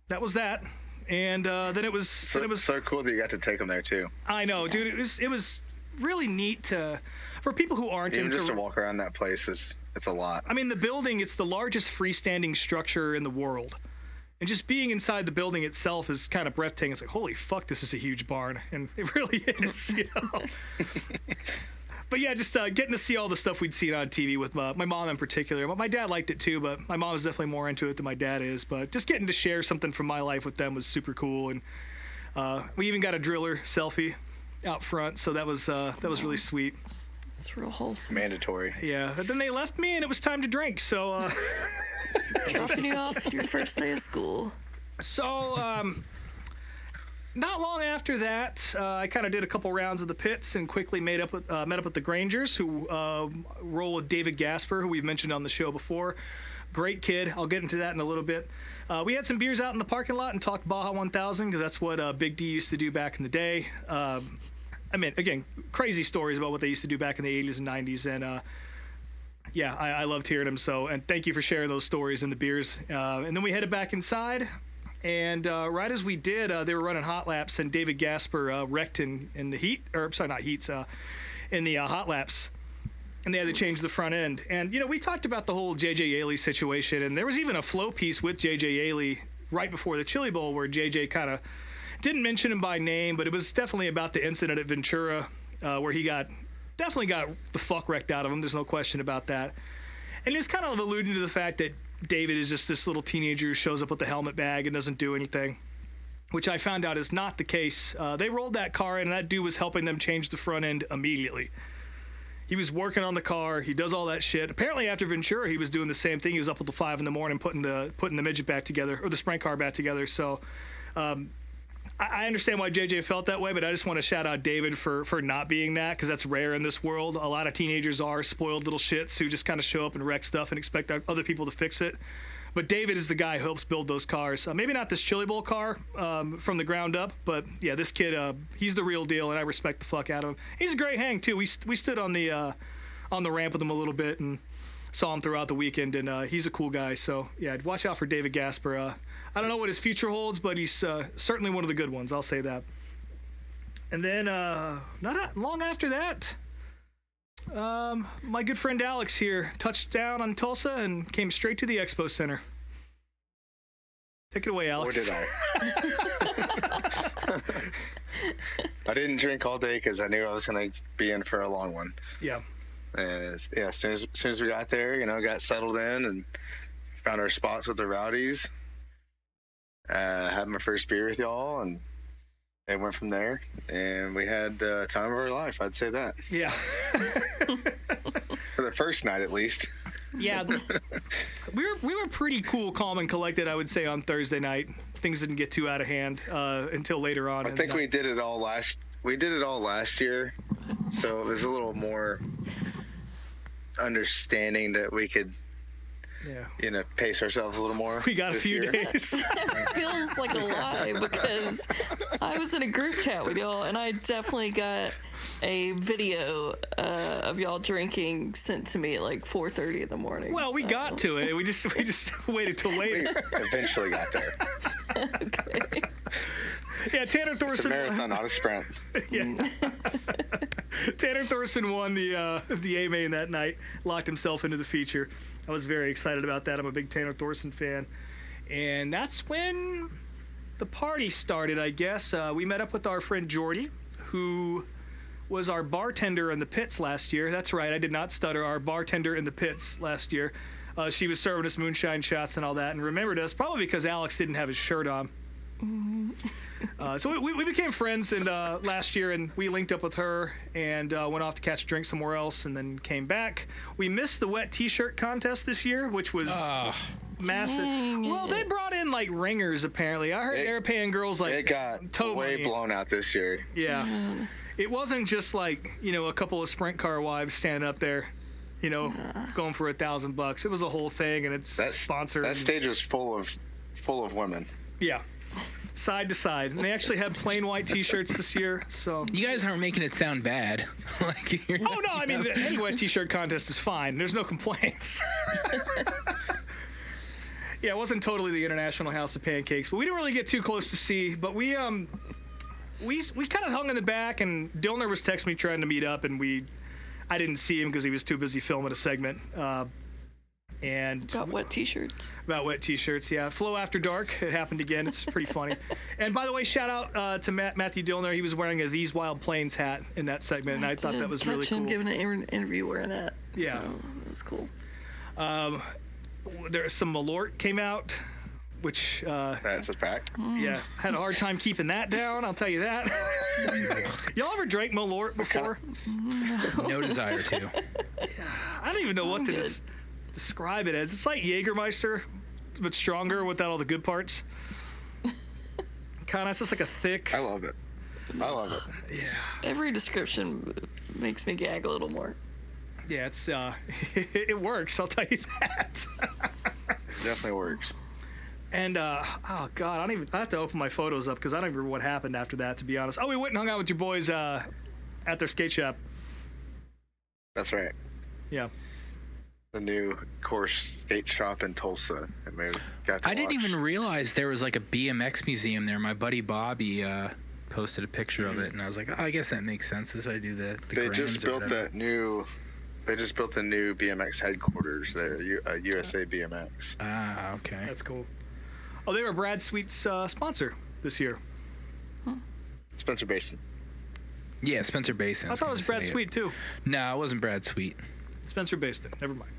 That was that. And then it was so cool that you got to take them there too. I know, dude. It was really neat for people who aren't even just to walk around that place it's a lot. I mean, the building, it's the largest freestanding structure in the world. And just being inside the building itself is kind of breathtaking. It's like, holy fuck, this is a huge barn. And it really is, you know. But yeah, just getting to see all the stuff we'd seen on TV with my mom in particular. My dad liked it too, but my mom was definitely more into it than my dad is. But just getting to share something from my life with them was super cool. And we even got a driller selfie out front, so that was really sweet. It's real wholesome. Mandatory. Yeah, but then they left me and it was time to drink, so... Dropping you off your first day of school. So, not long after that, I kind of did a couple rounds of the pits and quickly met up with the Grangers, who roll with David Gasper, who we've mentioned on the show before. Great kid. I'll get into that in a little bit. We had some beers out in the parking lot and talked Baja 1000 because that's what Big D used to do back in the day. I mean, again, crazy stories about what they used to do back in the 80s and 90s. And yeah, I loved hearing them. So, and thank you for sharing those stories and the beers. And then we headed back inside. And right as we did, they were running hot laps, and David Gasper wrecked in the heat, or sorry, not heats, in the hot laps. And they had to change the front end. And, you know, we talked about the whole J.J. Yaley situation, and there was even a flow piece with J.J. Yaley right before the Chili Bowl where J.J. kind of didn't mention him by name, but it was definitely about the incident at Ventura where he definitely got the fuck wrecked out of him. There's no question about that. And he's kind of alluding to the fact that David is just this little teenager who shows up with the helmet bag and doesn't do anything, which I found out is not the case. They rolled that car in, and that dude was helping them change the front end immediately. He was working on the car. He does all that shit. Apparently, after Ventura, he was doing the same thing. He was up until 5 in the morning putting the midget back together, or the sprint car back together. So I understand why JJ felt that way, but I just want to shout out David for not being that, because that's rare in this world. A lot of teenagers are spoiled little shits who just kind of show up and wreck stuff and expect other people to fix it. But David is the guy who helps build those cars. Maybe not this Chili Bowl car from the ground up, but yeah, this kid, he's the real deal, and I respect the fuck out of him. He's a great hang too. We stood on the ramp with him a little bit and saw him throughout the weekend, and he's a cool guy. So yeah, watch out for David Gasper. I don't know what his future holds, but he's certainly one of the good ones. I'll say that. And then not long after that, my good friend Alex here touched down on Tulsa and came straight to the Expo Center. Take it away, Alex. Or did I? I didn't drink all day because I knew I was going to be in for a long one. Yeah. And as soon as we got there, got settled in and found our spots with the rowdies. Had my first beer with y'all, and it went from there, and we had the time of our life. I'd say that. Yeah. For the first night, at least. Yeah, we were pretty cool, calm, and collected, I would say, on Thursday night. Things didn't get too out of hand until later on. I think we did it all last year, so it was a little more understanding that we could. Yeah. Pace ourselves a little more. We got a few days. It feels like a lie because I was in a group chat with y'all, and I definitely got a video of y'all drinking sent to me at like 4:30 in the morning. Well, we got to it. We just waited till later. We eventually got there. Okay. Yeah, Tanner Thorson. It's a marathon, not a sprint. Yeah. Tanner Thorson won the A main that night. Locked himself into the feature. I was very excited about that. I'm a big Tanner Thorson fan. And that's when the party started, I guess. We met up with our friend Jordy, who was our bartender in the pits last year. That's right, I did not stutter. Our bartender in the pits last year. She was serving us moonshine shots and all that, and remembered us probably because Alex didn't have his shirt on. So we became friends and last year, and we linked up with her and went off to catch a drink somewhere else, and then came back. We missed the wet T-shirt contest this year, which was massive. Well, they brought in like ringers apparently. I heard they were paying girls like it got way blown out this year. Yeah, it wasn't just like a couple of sprint car wives standing up there, going for $1,000. It was a whole thing, and it's sponsored. That stage was full of women. Yeah. Side to side, and they actually had plain white T-shirts this year. So you guys aren't making it sound bad. Oh no, I mean any wet T-shirt contest is fine. There's no complaints. Yeah, it wasn't totally the International House of Pancakes, but we didn't really get too close to see. But we kind of hung in the back, and Dillner was texting me trying to meet up, and I didn't see him because he was too busy filming a segment. And about wet T-shirts. About wet T-shirts, yeah. Flow After Dark. It happened again. It's pretty funny. And by the way, shout out to Matthew Dillner. He was wearing a These Wild Plains hat in that segment, and I thought that was really cool. Him giving an interview wearing that. Yeah, so it was cool. There's some Malort came out, which that's a fact. Yeah, had a hard time keeping that down. I'll tell you that. Y'all ever drank Malort before? No desire to. I don't even know what to describe it as. It's like Jägermeister, but stronger without all the good parts. It's just like a thick. I love it. Yeah. Every description makes me gag a little more. Yeah, it's it works. I'll tell you that. definitely works. And oh god, I have to open my photos up because I don't even remember what happened after that, to be honest. Oh, we went and hung out with your boys at their skate shop. That's right. Yeah. The new course skate shop in Tulsa. I didn't even realize there was like a BMX museum there. My buddy Bobby posted a picture of it, and I was like, oh, I guess that makes sense as I do the They just built the new BMX headquarters there, USA BMX. Ah, okay. That's cool. Oh, they were Brad Sweet's sponsor this year. Spencer Basin. Yeah, Spencer Basin. I thought it was Brad Sweet too. No, it wasn't Brad Sweet. Spencer Basin. Never mind.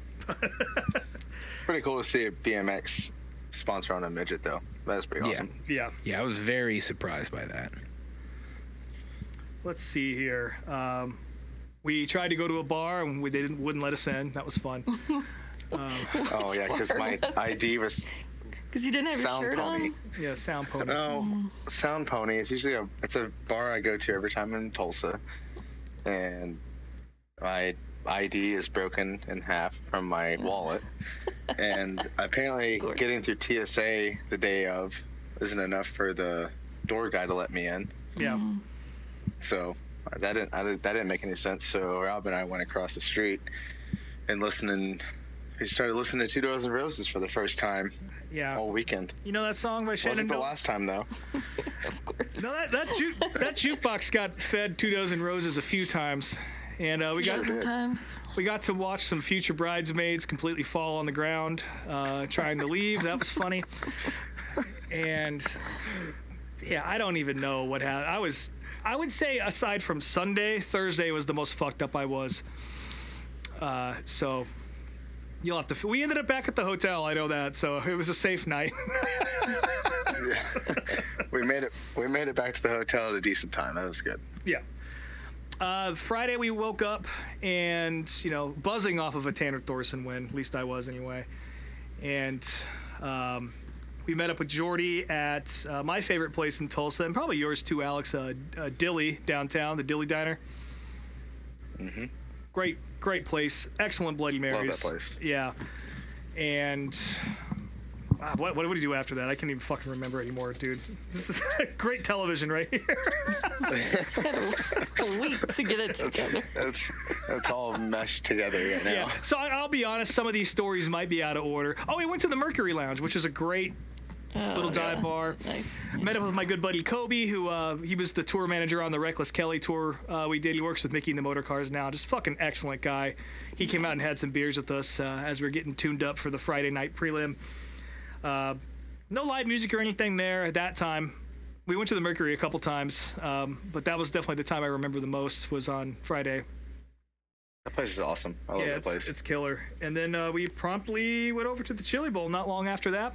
Pretty cool to see a BMX sponsor on a midget, though. That's pretty awesome. Yeah. Yeah, I was very surprised by that. Let's see here. We tried to go to a bar and they wouldn't let us in. That was fun. Oh yeah, because my ID was. Because you didn't have your Sound shirt Pony. on? Yeah, Sound Pony. No, Sound Pony. It's usually it's a bar I go to every time in Tulsa, and my ID is broken in half from my wallet, and apparently getting through TSA the day of isn't enough for the door guy to let me in. Yeah. So that didn't make any sense. So Rob and I went across the street and we started listening to 2 Dozen Roses for the first time. Yeah. All weekend. You know that song by Shannon? Wasn't the last time though. Of course. No, that jukebox got fed 2 Dozen Roses a few times, and we got to watch some future bridesmaids completely fall on the ground, trying to leave. That was funny. And yeah, I don't even know what happened. I would say aside from Sunday, Thursday was the most fucked up I was. So. You'll have to. We ended up back at the hotel. I know that, so it was a safe night. Yeah. We made it back to the hotel at a decent time. That was good. Yeah. Friday we woke up and buzzing off of a Tanner Thorson win. At least I was anyway. And we met up with Jordy at my favorite place in Tulsa, and probably yours too, Alex. Dilly downtown, the Dilly Diner. Mm-hmm. Great place. Excellent Bloody Marys. Love that place. Yeah. And what did we do after that? I can't even fucking remember anymore, dude. This is great television right here. A week to get it together. That's all meshed together right now. Yeah. So I'll be honest, some of these stories might be out of order. Oh, we went to the Mercury Lounge, which is a great little dive bar. Nice. Met up with my good buddy Kobe, who he was the tour manager on the Reckless Kelly tour we did. He works with Mickey and the Motor Cars now. Just fucking excellent guy. He came out and had some beers with us as we were getting tuned up for the Friday night prelim. No live music or anything there at that time. We went to the Mercury a couple times, but that was definitely the time I remember the most was on Friday. That place is awesome. I love that place. It's killer. And then we promptly went over to the Chili Bowl not long after that.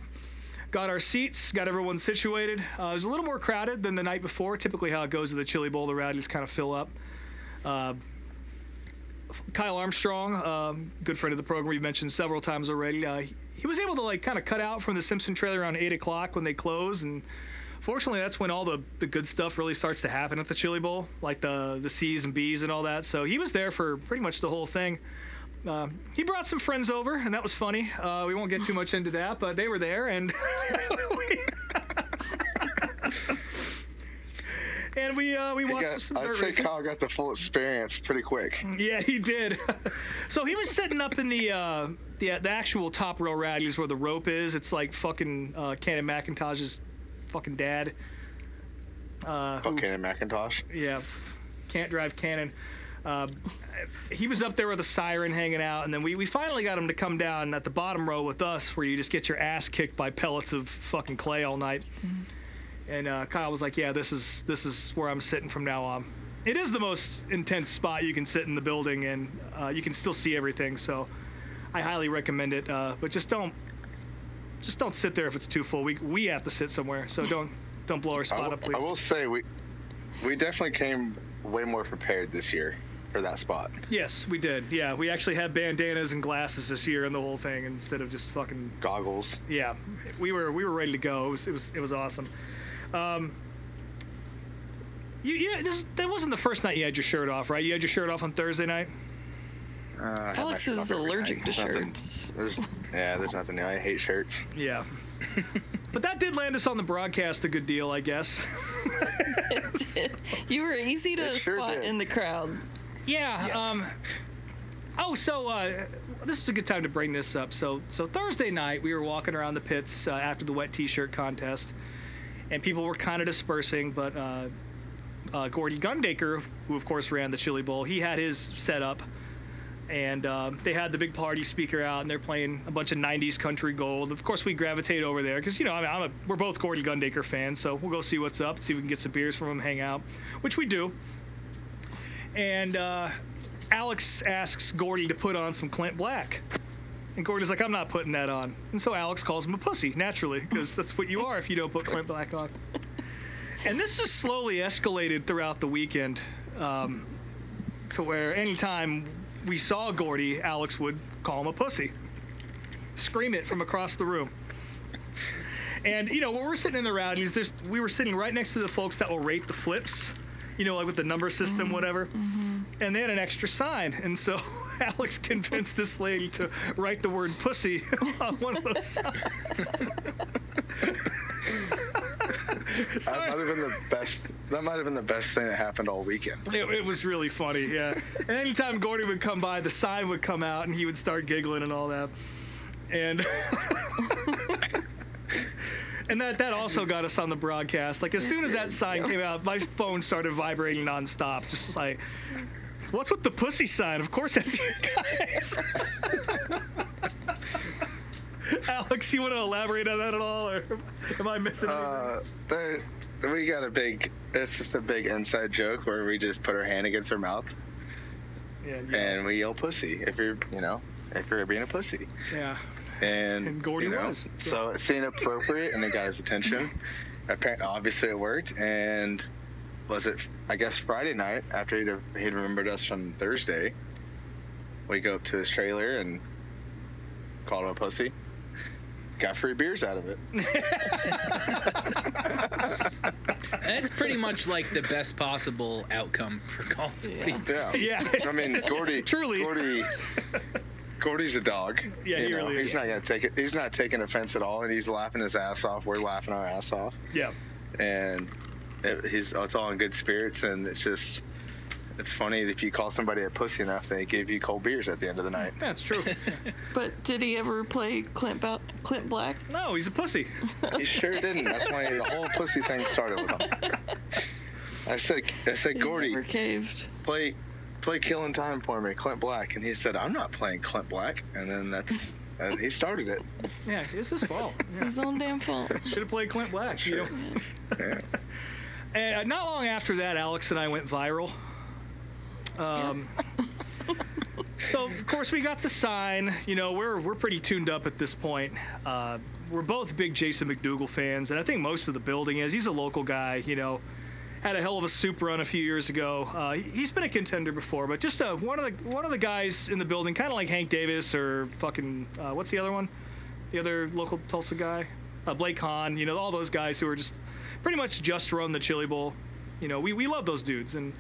Got our seats, got everyone situated. It was a little more crowded than the night before. Typically how it goes to the Chili Bowl, the rowdies kind of fill up. Kyle Armstrong, good friend of the program, we've mentioned several times already. He was able to kind of cut out from the Simpson trailer around 8 o'clock when they close, and fortunately that's when all the good stuff really starts to happen at the Chili Bowl, like the C's and B's and all that. So he was there for pretty much the whole thing. He brought some friends over, and that was funny. We won't get too much into that, but they were there, and we watched some dirt racing. I'd say Kyle got the full experience pretty quick. Yeah, he did. So he was sitting up in the actual top row rallies where the rope is. It's like fucking Cannon McIntosh's fucking dad. Cannon McIntosh? Yeah, can't drive Cannon. He was up there with a siren hanging out, and then we finally got him to come down at the bottom row with us, where you just get your ass kicked by pellets of fucking clay all night. And Kyle was like, "Yeah, this is where I'm sitting from now on." It is the most intense spot you can sit in the building, and you can still see everything. So I highly recommend it. But just don't sit there if it's too full. We have to sit somewhere, so don't blow our spot up, please. I will say we definitely came way more prepared this year for that spot. Yes, we did. Yeah, we actually had bandanas and glasses this year and the whole thing instead of just fucking goggles. Yeah, we were ready to go. It was awesome. That wasn't the first night you had your shirt off, right? You had your shirt off on Thursday night? Alex is allergic to shirts. There's nothing new. I hate shirts. Yeah. But that did land us on the broadcast a good deal, I guess. You were easy to spot in the crowd. Yeah. Yes. This is a good time to bring this up. So Thursday night, we were walking around the pits after the wet T-shirt contest, and people were kind of dispersing, but Gordy Gundaker, who of course ran the Chili Bowl, he had his set up, and they had the big party speaker out, and they're playing a bunch of 90s country gold. Of course, we gravitate over there because, we're both Gordy Gundaker fans, so we'll go see what's up, see if we can get some beers from him, hang out, which we do. And Alex asks Gordy to put on some Clint Black. And Gordy's like, I'm not putting that on. And so Alex calls him a pussy, naturally, because that's what you are if you don't put Clint Black on. And this just slowly escalated throughout the weekend to where anytime we saw Gordy, Alex would call him a pussy. Scream it from across the room. And, when we're sitting in the rowdies, we were sitting right next to the folks that will rate the flips, like with the number system, whatever. Mm-hmm. And they had an extra sign. And so Alex convinced this lady to write the word pussy on one of those signs. That might have been the best thing that happened all weekend. It was really funny, yeah. And anytime Gordy would come by, the sign would come out, and he would start giggling and all that. And and that also got us on the broadcast. Like, as soon as that sign came out, my phone started vibrating nonstop. Just like, what's with the pussy sign? Of course that's you guys. Alex, you want to elaborate on that at all, or am I missing anything? We got it's just a big inside joke where we just put our hand against our mouth, and we yell pussy if you're being a pussy. Yeah. And Gordy was. So it seemed appropriate, and it got his attention. Apparently, obviously it worked, and was it, I guess, Friday night, after he'd remembered us from Thursday, we go up to his trailer and called him a pussy. Got free beers out of it. That's pretty much like the best possible outcome for calling somebody. Yeah. I mean, Gordy. Truly. Gordy's a dog. Yeah, he really is. He's not gonna take it. He's not taking offense at all, and he's laughing his ass off. We're laughing our ass off. Yeah. And it's all in good spirits, and it's funny if you call somebody a pussy enough, they give you cold beers at the end of the night. That's true. But did he ever play Clint Black? No, he's a pussy. He sure didn't. That's why the whole pussy thing started with him. I said, Gordy, never caved. Play Killing Time for me, Clint Black. And he said, I'm not playing Clint Black. And then he started it. Yeah, it's his fault. It's his own damn fault. Should have played Clint Black. Sure. Yeah. And not long after that, Alex and I went viral. So of course we got the sign. We're pretty tuned up at this point. We're both big Jason McDougal fans, and I think most of the building is. He's a local guy. Had a hell of a soup run a few years ago. He's been a contender before, but just one of the guys in the building, kind of like Hank Davis or fucking what's the other one? The other local Tulsa guy, Blake Hahn. All those guys who are just pretty much just run the Chili Bowl. We love those dudes, and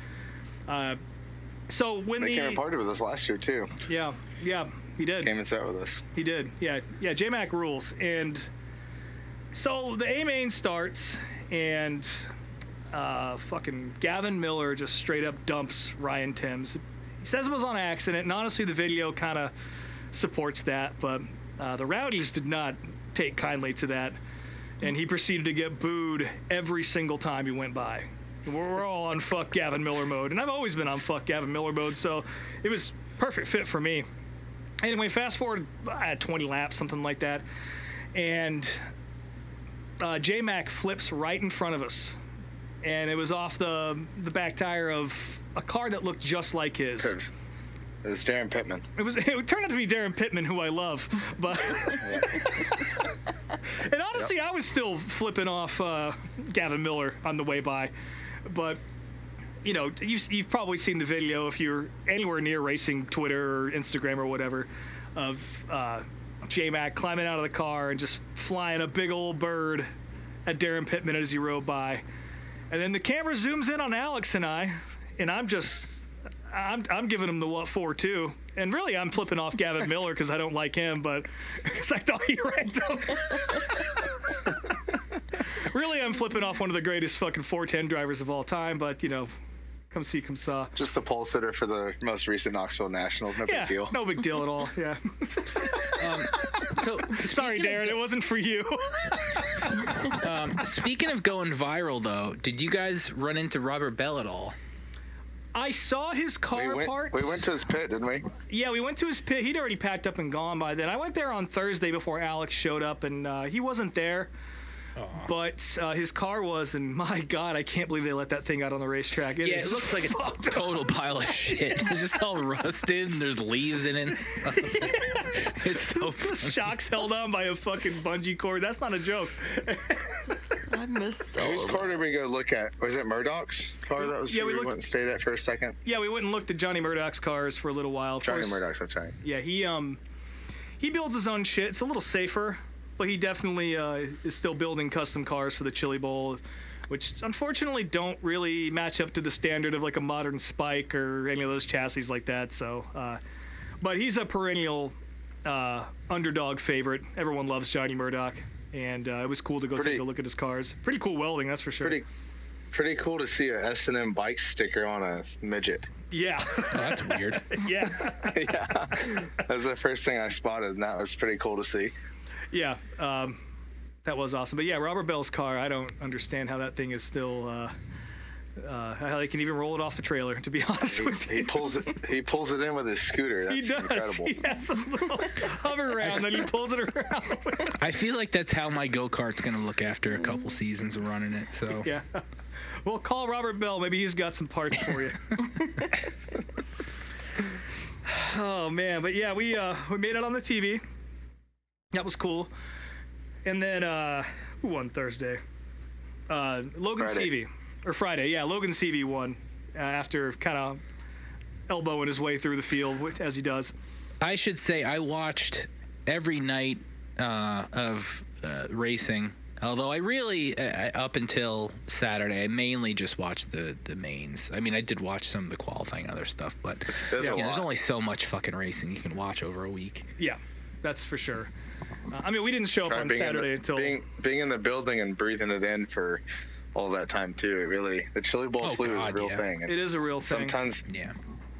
so when they came and partied with us last year too. Yeah, he did. Came and sat with us. He did. Yeah. J-Mac rules, and so the A-Main starts, and fucking Gavin Miller just straight up dumps Ryan Timms. He says it was on accident, and honestly, the video kind of supports that, but the Rowdies did not take kindly to that, and he proceeded to get booed every single time he went by. We're all on fuck Gavin Miller mode, and I've always been on fuck Gavin Miller mode, so it was perfect fit for me. Anyway, fast forward 20 laps, something like that, and J-Mac flips right in front of us, and it was off the back tire of a car that looked just like his. It was Darren Pittman. It turned out to be Darren Pittman, who I love, but and honestly, I was still flipping off Gavin Miller on the way by, but you've probably seen the video if you're anywhere near racing Twitter or Instagram or whatever of J-Mac climbing out of the car and just flying a big old bird at Darren Pittman as he rode by. And then the camera zooms in on Alex and I, and I'm giving him the 4-2, and really I'm flipping off Gavin Miller because I don't like him, but because I thought he wrecked him. Really, I'm flipping off one of the greatest fucking 410 drivers of all time, but come see, come saw. Just the pole sitter for the most recent Knoxville Nationals. No big deal. No big deal at all. Yeah. So Sorry, Darren, it wasn't for you. Speaking of going viral, though, did you guys run into Robert Bell at all? I saw his car parts. We went to his pit, didn't we? Yeah, we went to his pit. He'd already packed up and gone by then. I went there on Thursday before Alex showed up, and he wasn't there. But his car was, and my God, I can't believe they let that thing out on the racetrack. It looks like a total pile of shit. It's just all rusted, and there's leaves in it and stuff. It's so funny. Shocks held on by a fucking bungee cord. That's not a joke. I missed all Whose of car did we go look at? Was it Murdoch's car that was? Yeah, we went and stayed at for a second. Yeah, we went and looked at Johnny Murdoch's cars for a little while. Johnny Murdoch's, that's right. Yeah, he builds his own shit. It's a little safer, but he definitely is still building custom cars for the Chili Bowl, which unfortunately don't really match up to the standard of like a modern Spike or any of those chassis like that. So, but he's a perennial underdog favorite. Everyone loves Johnny Murdoch. And it was cool to take a look at his cars. Pretty cool welding, that's for sure. Pretty cool to see a S&M bike sticker on a midget. Yeah. Oh, that's weird. Yeah. Yeah. That was the first thing I spotted, and that was pretty cool to see. Yeah. That was awesome. But yeah, Robert Bell's car, I don't understand how that thing is still... how they can even roll it off the trailer, to be honest with you. He pulls it in with his scooter. That's incredible. He has a little hover around and he pulls it around. I feel like that's how my go-kart's going to look after a couple seasons of running it. So yeah. Well, call Robert Bell. Maybe he's got some parts for you. Oh man, but yeah, we made it on the TV. That was cool. And then who won Thursday? Logan Seavey. Or Friday, yeah. Logan Seavey won after kind of elbowing his way through the field, as he does. I should say I watched every night of racing, although I really, up until Saturday, I mainly just watched the mains. I mean, I did watch some of the qualifying and other stuff, but there's only so much fucking racing you can watch over a week. Yeah, that's for sure. I mean, we didn't show up on Saturday until... Being in the building and breathing it in for... all that time too. It really, the Chili Bowl flu is a real thing. It is a real thing.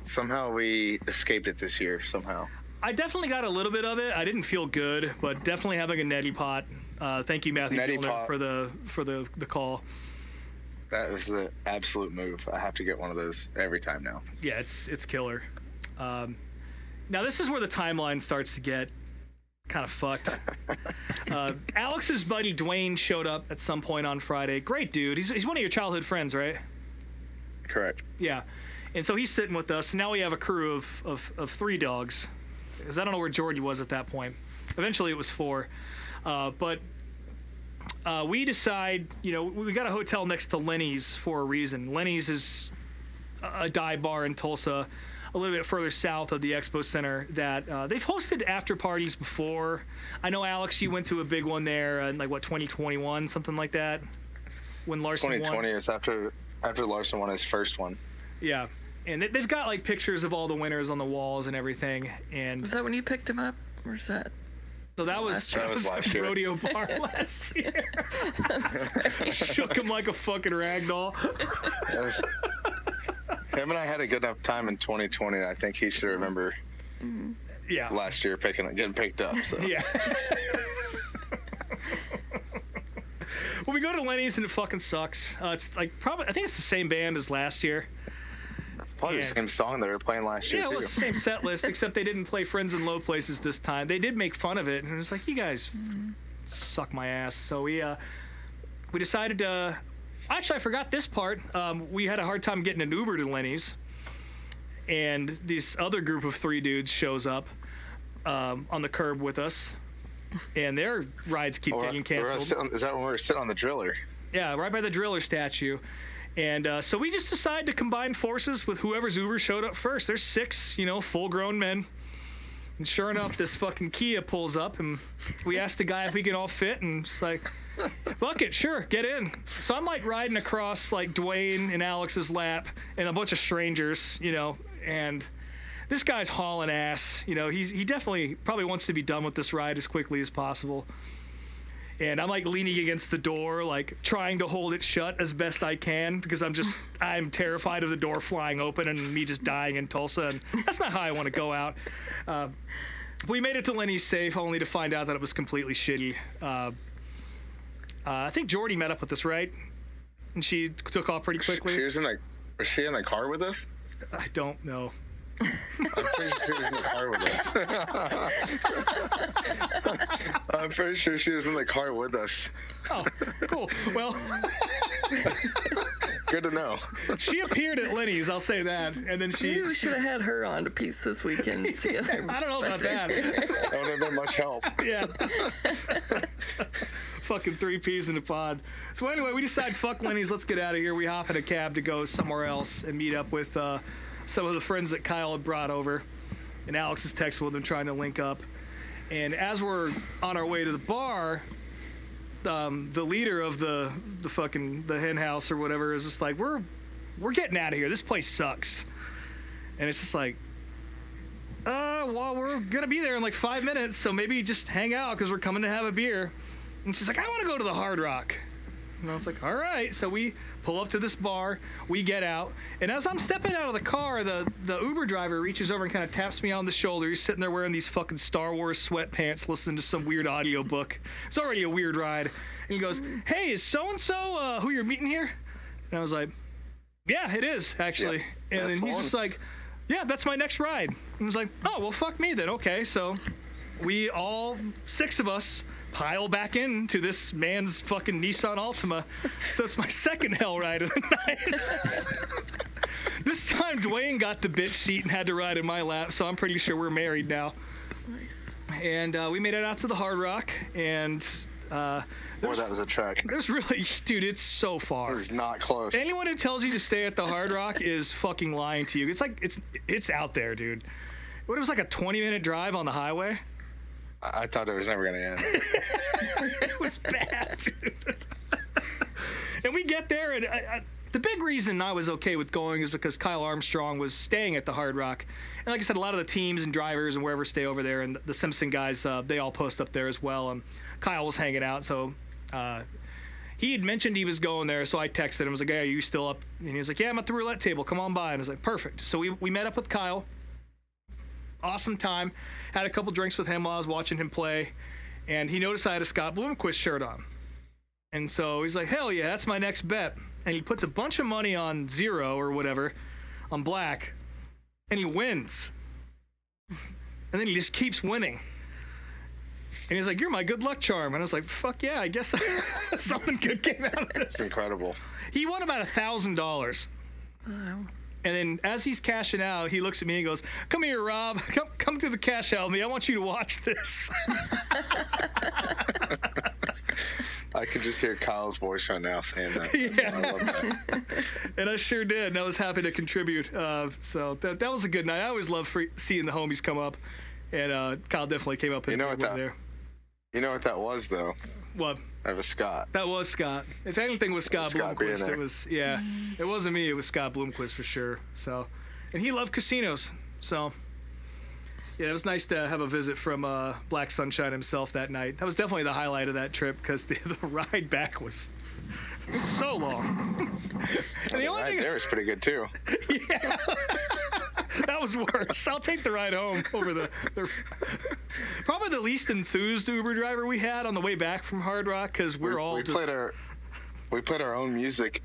Somehow we escaped it this year. Somehow. I definitely got a little bit of it. I didn't feel good, but definitely having a neti pot. Thank you, Matthew Gilner, for the call. That was the absolute move. I have to get one of those every time now. Yeah, it's killer. Now this is where the timeline starts to get kind of fucked. Alex's buddy Dwayne showed up at some point on Friday. Great dude. He's one of your childhood friends, right? Correct. Yeah. And so he's sitting with us. And now we have a crew of 3 dogs. Because I don't know where Jordy was at that point. Eventually it was 4. But we decide, we got a hotel next to Lenny's for a reason. Lenny's is a dive bar in Tulsa, a little bit further south of the Expo Center, that they've hosted after parties before. I know, Alex, you went to a big one there in 2021, something like that, when Larson 2020 won. is after Larson won his first one. Yeah, and they've got pictures of all the winners on the walls and everything. And was that when you picked him up, or is that? No, that was last year. Rodeo Bar last year. That's right. Shook him like a fucking rag doll. Him and I had a good enough time in 2020. I think he should remember. Yeah. Last year getting picked up. So. Yeah. Well, we go to Lenny's and it fucking sucks. It's probably, I think it's the same band as last year. Probably the same song they were playing last year, too. Yeah, it was the same set list, except they didn't play Friends in Low Places this time. They did make fun of it, and it was like, you guys suck my ass. So we decided to... Actually, I forgot this part. We had a hard time getting an Uber to Lenny's, and this other group of 3 dudes shows up on the curb with us, and their rides keep getting canceled. Is that when we were sitting on the driller? Yeah, right by the driller statue. And so we just decided to combine forces with whoever's Uber showed up first. There's 6, full-grown men. And sure enough, this fucking Kia pulls up, and we asked the guy if we could all fit, and it's like, fuck it, sure, get in. So I'm riding across Dwayne and Alex's lap and a bunch of strangers, and this guy's hauling ass. You know, he definitely probably wants to be done with this ride as quickly as possible. And I'm like leaning against the door, like trying to hold it shut as best I can because I'm terrified of the door flying open and me just dying in Tulsa. And that's not how I want to go out. We made it to Lenny's safe only to find out that it was completely shitty. I think Jordy met up with us, right? And she took off pretty quickly. Was she in the car with us? I don't know. I'm pretty sure she was in the car with us. I'm pretty sure she was in the car with us. Oh, cool. Well, good to know. She appeared at Lenny's, I'll say that. And then Maybe we should have had her on to piece this weekend together. I don't know about that. That would have been much help. Yeah. Fucking 3 peas in a pod. So anyway, we decide, fuck Lenny's, let's get out of here. We hop in a cab to go somewhere else and meet up with some of the friends that Kyle had brought over. And Alex is texting with them trying to link up. And as we're on our way to the bar, the leader of the hen house or whatever is just like, we're getting out of here. This place sucks. And it's just like, well, we're gonna be there in like 5 minutes, so maybe just hang out because we're coming to have a beer. And she's like, I want to go to the Hard Rock. And I was like, all right. So we pull up to this bar, we get out, and as I'm stepping out of the car, the Uber driver reaches over and kind of taps me on the shoulder. He's sitting there wearing these fucking Star Wars sweatpants, listening to some weird audiobook. It's already a weird ride. And he goes, hey, is so-and-so who you're meeting here? And I was like, yeah, it is, actually. Yeah, and then he's just like, yeah, that's my next ride. And I was like, oh, well, fuck me then. Okay, so we all 6 of us pile back into this man's fucking Nissan Altima. So it's my second hell ride of the night. This time Dwayne got the bitch seat and had to ride in my lap, so I'm pretty sure we're married now. Nice. And we made it out to the Hard Rock, and Boy, that was a trek. there's really, dude, it's so far. It was not close. Anyone who tells you to stay at the Hard Rock is fucking lying to you. It's like, it's out there, dude. What, it was like a 20-minute drive on the highway? I thought it was never going to end. It was bad, dude. And we get there, and the big reason I was okay with going is because Kyle Armstrong was staying at the Hard Rock. And like I said, a lot of the teams and drivers and wherever stay over there, and the Simpson guys, they all post up there as well. Kyle was hanging out, so he had mentioned he was going there, so I texted him. I was like, hey, are you still up? And he was like, yeah, I'm at the roulette table. Come on by. And I was like, perfect. So we met up with Kyle. Awesome time. Had a couple drinks with him while I was watching him play, and he noticed I had a Scott Bloomquist shirt on. And so he's like, hell yeah, that's my next bet. And he puts a bunch of money on 0 or whatever, on black, and he wins. And then he just keeps winning. And he's like, you're my good luck charm. And I was like, fuck yeah, I guess something good came out of this. It's incredible. He won about $1,000. And then as he's cashing out, he looks at me and goes, come here, Rob. Come to the cash out with me. I want you to watch this. I can just hear Kyle's voice right now saying that. Yeah. I love that. And I sure did. And I was happy to contribute. So that was a good night. I always love seeing the homies come up. And Kyle definitely came up and there. You know what that was, though? What? That was Scott. That was Scott. If anything was Scott Bloomquist, it was, yeah. It wasn't me, it was Scott Bloomquist for sure. So, and he loved casinos. So, yeah, it was nice to have a visit from Black Sunshine himself that night. That was definitely the highlight of that trip because the ride back was so long. And the only thing there was pretty good, too. Yeah. That was worse. I'll take the ride home over the probably the least enthused Uber driver we had on the way back from Hard Rock because we played our own music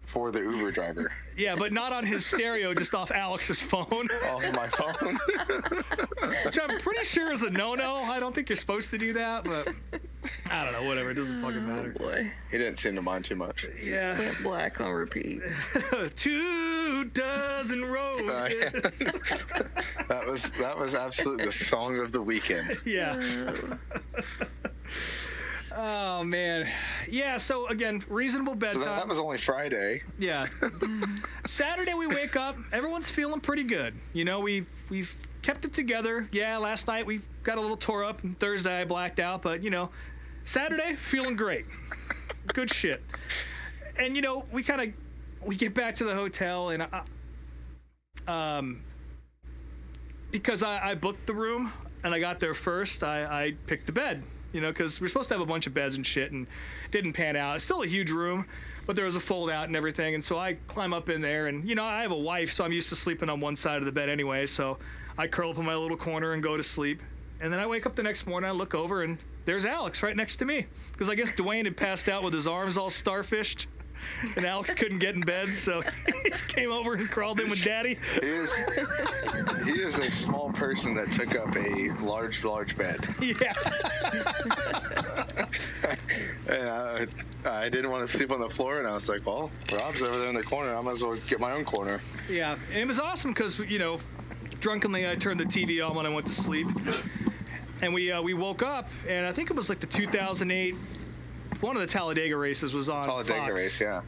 for the Uber driver. Yeah, but not on his stereo, just off Alex's phone. Off my phone. Which I'm pretty sure is a no-no. I don't think you're supposed to do that, but I don't know, whatever. It doesn't fucking matter. Oh boy. He didn't seem to mind too much. Yeah. Just Black on repeat. 2 dozen roses. That was absolutely the song of the weekend. Yeah. Oh, man. Yeah, so, again, reasonable bedtime. So that was only Friday. Yeah. Saturday we wake up. Everyone's feeling pretty good. You know, we've kept it together. Yeah, last night we got a little tore up, and Thursday I blacked out. But, you know, Saturday, feeling great. Good shit. And, you know, we get back to the hotel, and because I booked the room and I got there first, I picked the bed, because we're supposed to have a bunch of beds and shit, and it didn't pan out. It's still a huge room, but there was a fold out and everything, and so I climb up in there, and I have a wife, so I'm used to sleeping on one side of the bed anyway, so I curl up in my little corner and go to sleep. And then I wake up the next morning, I look over, and there's Alex right next to me, because I guess Dwayne had passed out with his arms all starfished, and Alex couldn't get in bed, so he just came over and crawled in with Daddy. He is a small person that took up a large bed. Yeah. And I didn't want to sleep on the floor, and I was like, well, Rob's over there in the corner. I might as well get my own corner. Yeah, and it was awesome because, drunkenly I turned the TV on when I went to sleep. And we woke up, and I think it was like the 2008, one of the Talladega races was on Talladega Fox. race, yeah.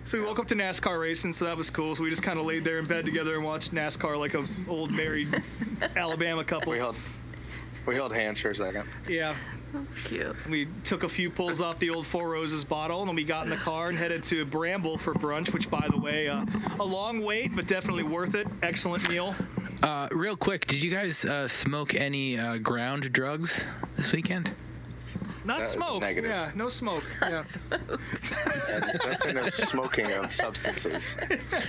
So we woke up to NASCAR racing, so that was cool. So we just kind of laid there in bed together and watched NASCAR like a old married Alabama couple. We held hands for a second. Yeah. That's cute. We took a few pulls off the old Four Roses bottle, and then we got in the car and headed to Bramble for brunch, which, by the way, a long wait, but definitely worth it. Excellent meal. Real quick, did you guys smoke any ground drugs this weekend? Not smoke. Negative. Yeah, no smoke. Yeah. Definitely no smoking of substances.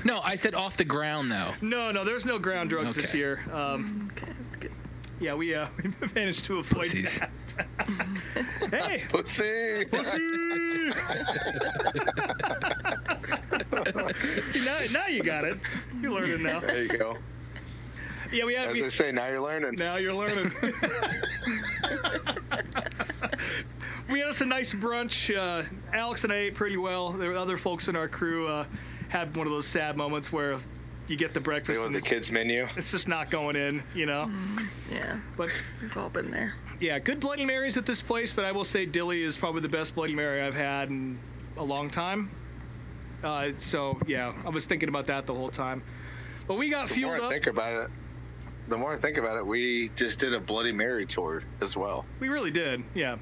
No, I said off the ground, though. No, there's no ground drugs this Okay. year. Okay, that's good. Yeah, we managed to avoid Pussies. that. Hey, Pussy! see now you got it. You're learning now. There you go. Yeah, As they say, now you're learning. Now you're learning. We had us a nice brunch. Alex and I ate pretty well. There were other folks in our crew had one of those sad moments where you get the breakfast and The kids' menu. it's just not going in, Yeah, But we've all been there. yeah, good Bloody Marys at this place, but I will say Dilly is probably the best Bloody Mary I've had in a long time. So yeah, I was thinking about that the whole time. But we got The fueled more I up. think about it, we just did a Bloody Mary tour as well. We really did, yeah.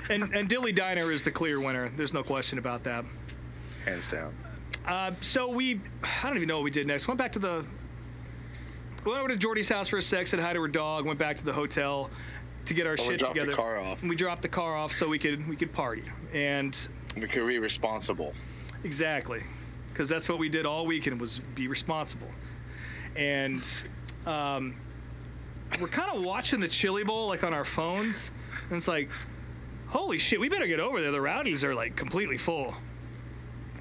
And Dilly Diner is the clear winner. There's no question about that. Hands down. So I don't even know what we did next. Went over to Jordy's house for a sec, said hi to her dog, went back to the hotel to get our shit dropped together. the car off. And we dropped the car off so we could party. And We could be responsible. exactly, because that's what we did all weekend was be responsible. And we're kind of watching the Chili Bowl like on our phones, and it's like, holy shit, we better get over there. The Rowdies are like completely full.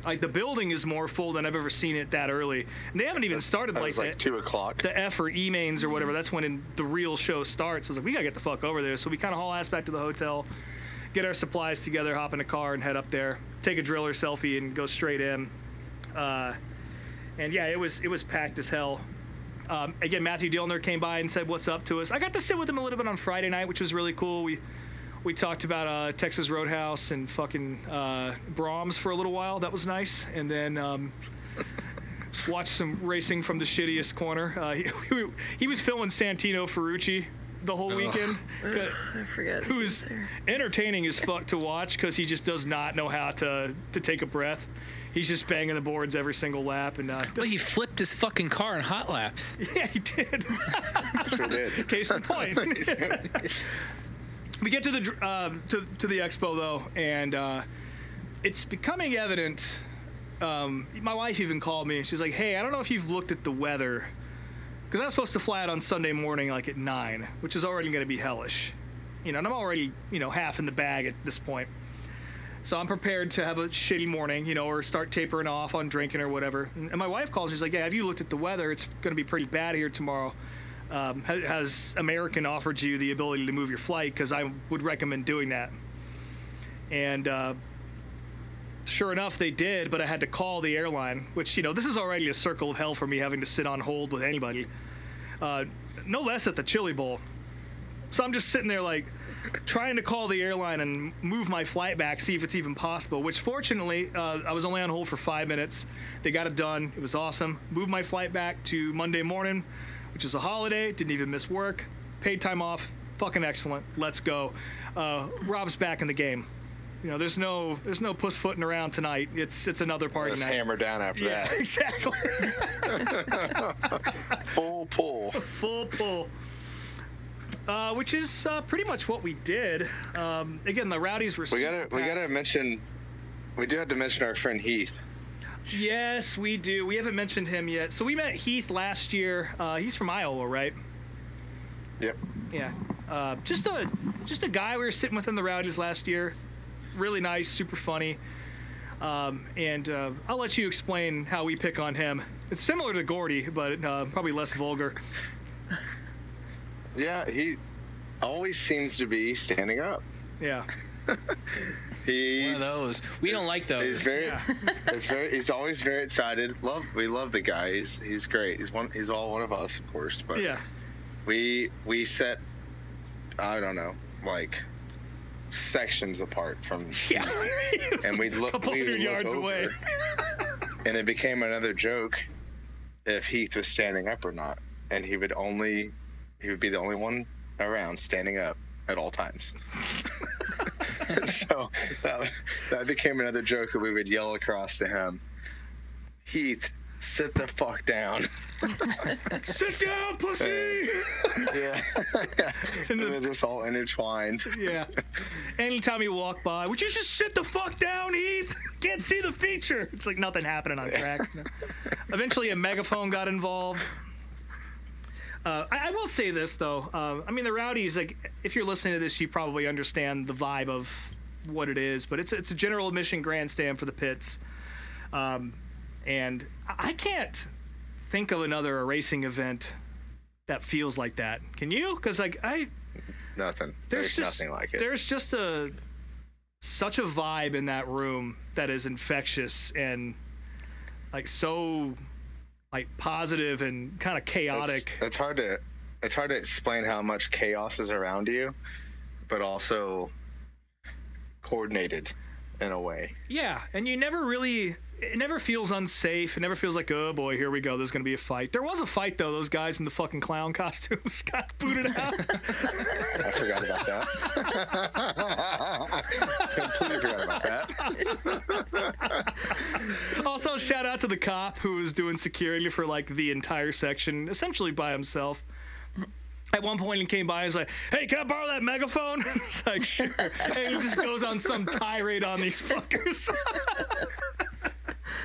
Like the building is more full than I've ever seen it that early, and they haven't even started That was like 2 o'clock. the F or E mains or whatever. That's when the real show starts. I was like, we gotta get the fuck over there. So we kind of haul ass back to the hotel, get our supplies together, hop in a car, and head up there. Take a driller selfie and go straight in. And yeah, it was packed as hell. Again, Matthew Dillner came by and said what's up to us. I got to sit with him a little bit on Friday night, which was really cool. We talked about Texas Roadhouse and fucking Brahms for a little while. That was nice. And then watched some racing from the shittiest corner. He was filming Santino Ferrucci the whole weekend. I forget. Who's entertaining as fuck to watch because he just does not know how to take a breath. He's just banging the boards every single lap. And Well, he flipped his fucking car in hot laps. yeah, he did. Sure did. Case in point. We get to the to the expo though, and it's becoming evident. My wife even called me. She's like, "Hey, I don't know if you've looked at the weather, because I was supposed to fly out on Sunday morning, like at 9, which is already going to be hellish. And I'm already half in the bag at this point. So I'm prepared to have a shitty morning, or start tapering off on drinking or whatever. And my wife calls. She's like, "Yeah, have you looked at the weather? It's going to be pretty bad here tomorrow. Has American offered you the ability to move your flight? Because I would recommend doing that." And sure enough, they did, but I had to call the airline, which, this is already a circle of hell for me having to sit on hold with anybody. No less at the Chili Bowl. So I'm just sitting there like trying to call the airline and move my flight back, see if it's even possible, which fortunately, I was only on hold for 5 minutes. They got it done. It was awesome. Moved my flight back to Monday morning, which is a holiday, didn't even miss work, paid time off, fucking excellent, let's go. Rob's back in the game. You know, there's no pussyfooting around tonight. It's another party Let's night. hammer down after Yeah, that. exactly. Full pull. Full pull. Which is pretty much what we did. Again, the Rowdies were. We gotta mention. We do have to mention our friend Heath. Yes, we do. We haven't mentioned him yet. So we met Heath last year. He's from Iowa, right? Yep. Yeah. Just a guy we were sitting with in the Rowdies last year. Really nice, super funny. And I'll let you explain how we pick on him. It's similar to Gordy, but probably less vulgar. Yeah, he always seems to be standing up. Yeah. One of those. We don't like those. He's always very excited. We love the guy. He's great. He's all one of us, of course. But Yeah. we set, I don't know, like sections apart from. Yeah. And we'd look. A couple hundred yards away. And it became another joke if Heath was standing up or not, and he would be the only one around standing up at all times. So that became another joke that we would yell across to him. Heath, sit the fuck down. Sit down, pussy! Yeah. And they're just all intertwined. Yeah. Anytime you walk by, would you just sit the fuck down, Heath? Can't see the feature. It's like nothing happening on track. Eventually a megaphone got involved. I will say this, though. I mean, the Rowdies, like, if you're listening to this, you probably understand the vibe of what it is. But it's a general admission grandstand for the pits. And I can't think of another racing event that feels like that. Can you? Because, like, Nothing. There's nothing like it. There's just such a vibe in that room that is infectious and, like, so... like positive and kind of chaotic. It's hard to explain how much chaos is around you, but also coordinated in a way. Yeah, and it never feels unsafe. It never feels like, oh boy, here we go, there's going to be a fight. There was a fight, though. Those guys in the fucking clown costumes got booted out. I forgot about that. Completely forgot about that. Also, shout out to the cop who was doing security for, like, the entire section, essentially by himself. At one point, he came by and was like, hey, can I borrow that megaphone? It's like, sure. And he just goes on some tirade on these fuckers.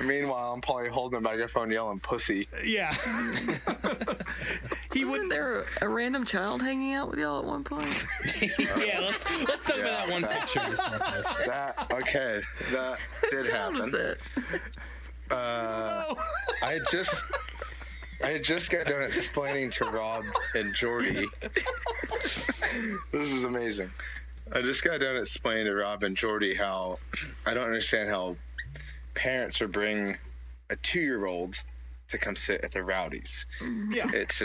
Meanwhile, I'm probably holding a megaphone yelling pussy. Yeah. Wasn't there a random child hanging out with y'all at one point? Yeah, let's talk about that one picture. That did happen. Was it? I had just got done explaining to Rob and Jordy. This is amazing. I just got done explaining to Rob and Jordy how I don't understand how parents would bring a 2-year-old to come sit at the Rowdies. Yeah. It's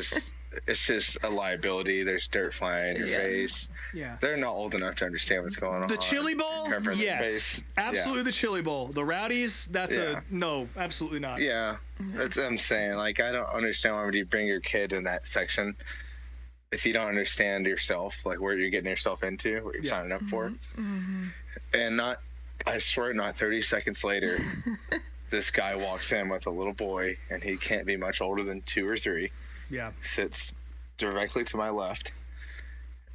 just a liability. There's dirt flying in your face. Yeah. They're not old enough to understand what's going on. The Chili Bowl? Covering their Yes. face. Absolutely Yeah. the Chili Bowl. The Rowdies, that's no, absolutely not. Yeah, that's what I'm saying. Like, I don't understand why would you bring your kid in that section if you don't understand yourself, like where you're getting yourself into, what you're signing up for. Mm-hmm. And I swear not 30 seconds later, this guy walks in with a little boy, and he can't be much older than 2 or 3. Yeah. Sits directly to my left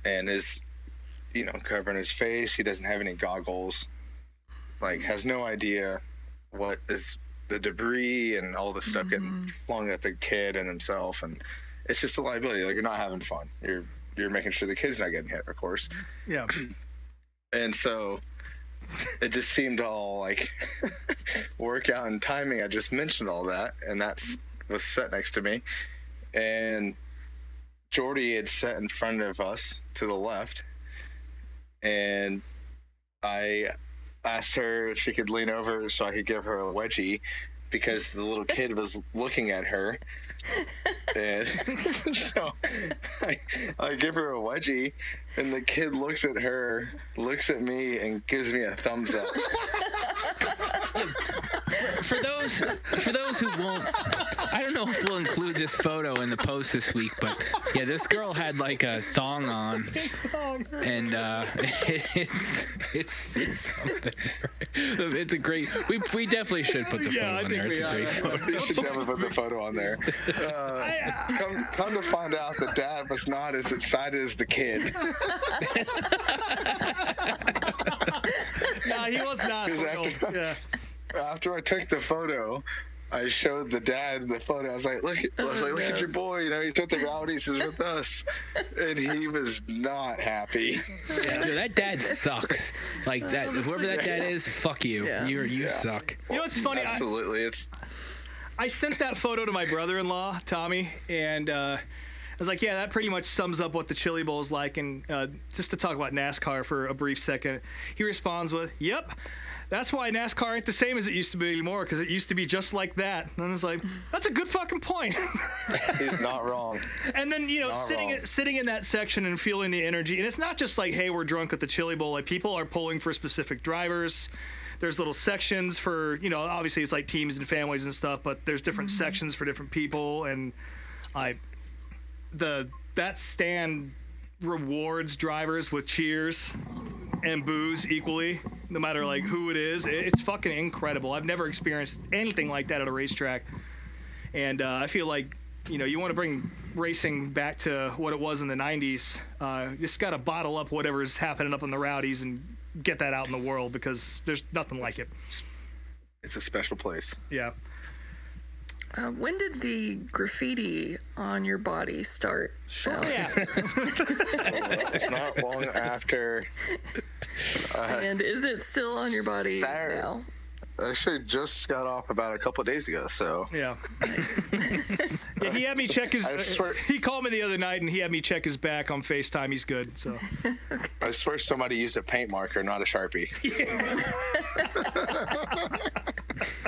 and is, covering his face. He doesn't have any goggles. Like, has no idea what is the debris and all the stuff getting flung at the kid and himself. And it's just a liability. Like, you're not having fun. You're making sure the kid's not getting hit, of course. Yeah. And so it just seemed all like work out and timing. I just mentioned all that, and that was set next to me. And Jordy had sat in front of us to the left, and I asked her if she could lean over so I could give her a wedgie because the little kid was looking at her. And so I give her a wedgie, and the kid looks at her, looks at me, and gives me a thumbs up. For for those who won't, I don't know if we'll include this photo in the post this week, but yeah, this girl had like a thong on, and it's something. It's a great. We definitely should put the photo on there. It's a great photo. You should definitely put the photo on there. Come to find out, the dad was not as excited as the kid. No, he was not. After I took the photo, I showed the dad the photo. I was like, look at your boy. You know, he's with the Rowdies. He's with us. And he was not happy. Yeah. Dude, that dad sucks. Like, that, whoever that dad is, fuck you. Yeah. You suck. You know what's funny? Absolutely. I sent that photo to my brother-in-law, Tommy, and I was like, yeah, that pretty much sums up what the Chili Bowl is like. And just to talk about NASCAR for a brief second, he responds with, yep, that's why NASCAR ain't the same as it used to be anymore, because it used to be just like that. And I was like, that's a good fucking point. He's not wrong. And then, you know, sitting in that section and feeling the energy. And it's not just like, hey, we're drunk at the Chili Bowl. Like, people are pulling for specific drivers. There's little sections for, you know, obviously it's like teams and families and stuff, but there's different sections for different people. And that stand rewards drivers with cheers and boos equally, no matter like who it is. It's fucking incredible. I've never experienced anything like that at a racetrack. And I feel like, you know, you want to bring racing back to what it was in the 90s. You just got to bottle up whatever's happening up in the Rowdies and get that out in the world, because there's nothing like it. It's a special place. Yeah. When did the graffiti on your body start? Sure. Yeah. It's not long after. And is it still on your body now? Actually, just got off about a couple of days ago. So Yeah. Nice. Yeah, he had me check his. He called me the other night and he had me check his back on FaceTime. He's good. So. I swear somebody used a paint marker, not a Sharpie.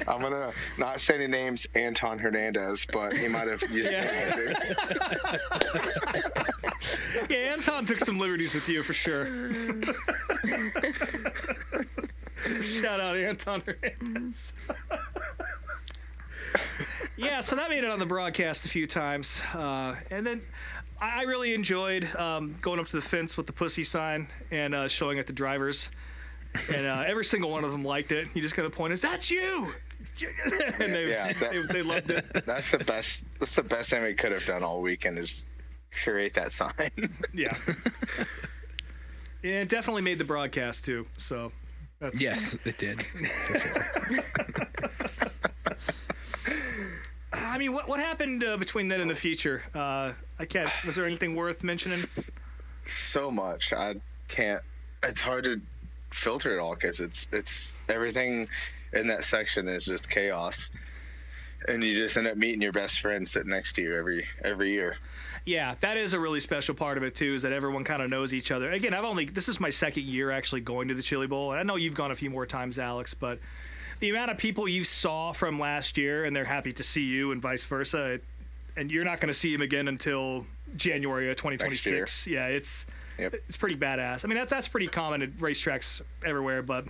I'm gonna not say any names, Anton Hernandez, but he might have used a paint marker. Yeah, Anton took some liberties with you for sure. Shout out Anton Hernandez. Yeah, so that made it on the broadcast a few times. And then I really enjoyed going up to the fence with the pussy sign and showing it to drivers. And every single one of them liked it. You just got to point us, that's you! And they loved it. That's the best thing we could have done all weekend, is create that sign. Yeah. Yeah, it definitely made the broadcast too. So that's... Yes, it did. For sure. I mean, what happened between then and the future? Was there anything worth mentioning? So much. I can't. It's hard to filter it all, because it's everything in that section is just chaos, and you just end up meeting your best friend sitting next to you every year. Yeah, that is a really special part of it too, is that everyone kind of knows each other. Again, this is my second year actually going to the Chili Bowl, and I know you've gone a few more times, Alex, but the amount of people you saw from last year and they're happy to see you and vice versa, and you're not going to see them again until January of 2026. Yeah, it's pretty badass. I mean, that's pretty common at racetracks everywhere, but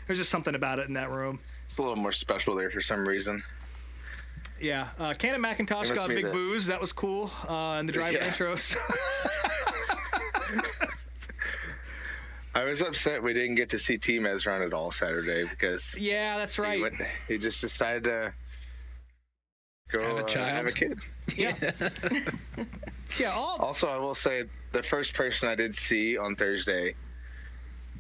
there's just something about it in that room. It's a little more special there for some reason. Yeah, Ken and McIntosh got big boos. That was cool. And the driver intros. I was upset we didn't get to see T-Mez run at all Saturday, because yeah, that's right. He just decided to go have a kid. Yeah. Yeah. Also, I will say the first person I did see on Thursday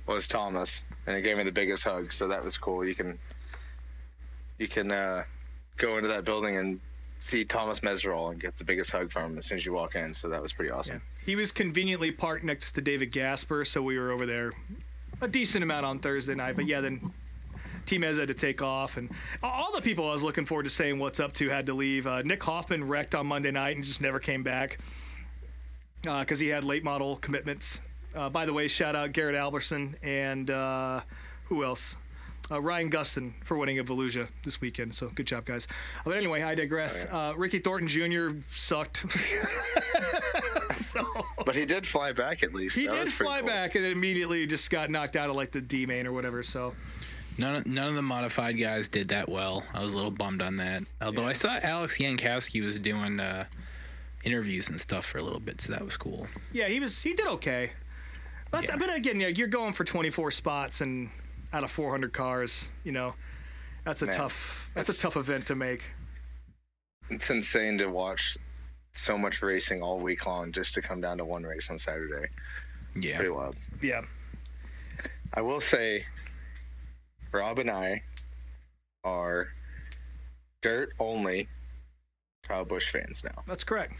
was Thomas, and he gave me the biggest hug. So that was cool. You can go into that building and see Thomas Meserol and get the biggest hug from him as soon as you walk in. So that was pretty awesome. Yeah. He was conveniently parked next to David Gasper, so we were over there a decent amount on Thursday night. But yeah, then T-Mez had to take off, and all the people I was looking forward to saying what's up to had to leave. Nick Hoffman wrecked on Monday night and just never came back because he had late model commitments. By the way, shout out Garrett Alberson and who else? Ryan Gustin for winning at Volusia this weekend. So good job, guys. But anyway, I digress. Oh, yeah. Ricky Thornton Jr. sucked. But he did fly back at least. He did fly back and then immediately just got knocked out of like the D main or whatever. So None of the modified guys did that well. I was a little bummed on that. Although I saw Alex Yankowski was doing interviews and stuff for a little bit, so that was cool. Yeah, he did okay. But again, you're going for 24 spots and out of 400 cars. That's a tough event to make. It's insane to watch so much racing all week long just to come down to one race on Saturday. It's pretty wild. Yeah. I will say, Rob and I are dirt-only Kyle Busch fans now. That's correct.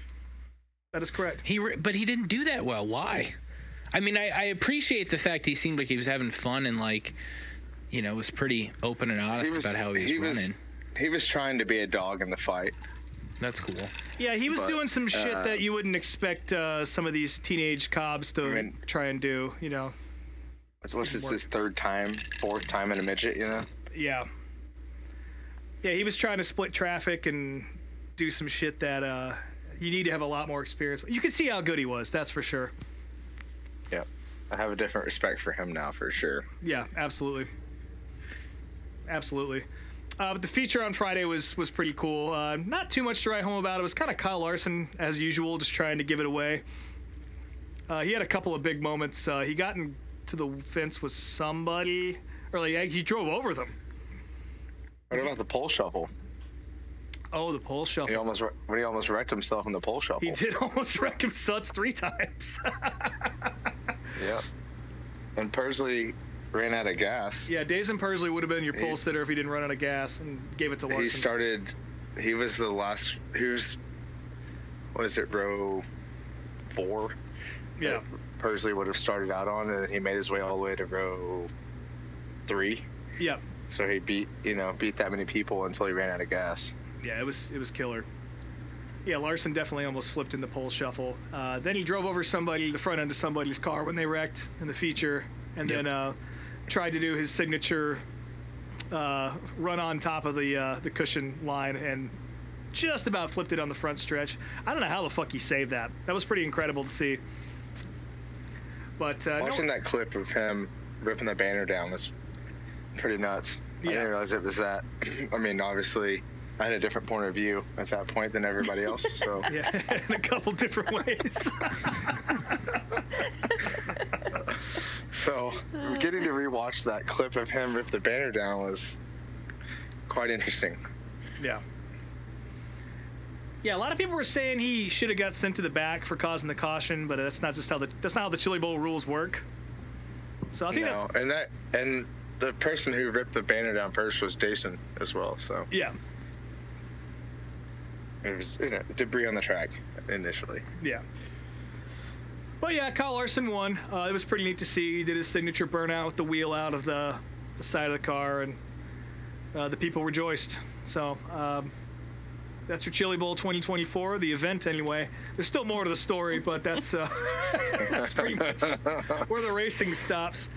That is correct. But he didn't do that well. Why? I mean, I appreciate the fact he seemed like he was having fun and, like, was pretty open and honest about how he was running. He was trying to be a dog in the fight. That's cool. Yeah, he was doing some shit that you wouldn't expect some of these teenage cobs to try and do, What's this, his fourth time in a midget, Yeah. Yeah, he was trying to split traffic and do some shit that you need to have a lot more experience. You could see how good he was, that's for sure. Yeah. I have a different respect for him now, for sure. Yeah, absolutely. Absolutely. But the feature on Friday was pretty cool. Not too much to write home about. It was kind of Kyle Larson, as usual, just trying to give it away. He had a couple of big moments. He got into the fence with somebody, or he drove over them. What about the pole shuffle? Oh, the pole shuffle. When he almost wrecked himself in the pole shuffle. He did almost wreck himself 3 times. Yeah. And Persley ran out of gas. Yeah, Dazen Persley would have been your pole sitter if he didn't run out of gas and gave it to Larson. He was the last, row 4? Yeah. Persley would have started out on, and he made his way all the way to row 3. Yep. So he beat that many people until he ran out of gas. Yeah, it was killer. Yeah, Larson definitely almost flipped in the pole shuffle. Then he drove over the front end of somebody's car when they wrecked in the feature, and then tried to do his signature run on top of the cushion line and just about flipped it on the front stretch. I don't know how the fuck he saved that. That was pretty incredible to see. But watching that clip of him ripping the banner down was pretty nuts. Yeah. I didn't realize it was that. I mean, obviously, I had a different point of view at that point than everybody else. So yeah, in a couple different ways. So getting to rewatch that clip of him rip the banner down was quite interesting. Yeah. Yeah, a lot of people were saying he should have got sent to the back for causing the caution, but that's not how the Chili Bowl rules work. So I think and the person who ripped the banner down first was Dason as well. So yeah, it was debris on the track initially. Yeah. But yeah, Kyle Larson won. It was pretty neat to see. He did his signature burnout with the wheel out of the side of the car, and the people rejoiced. So that's your Chili Bowl 2024, the event anyway. There's still more to the story, but that's that's pretty much where the racing stops.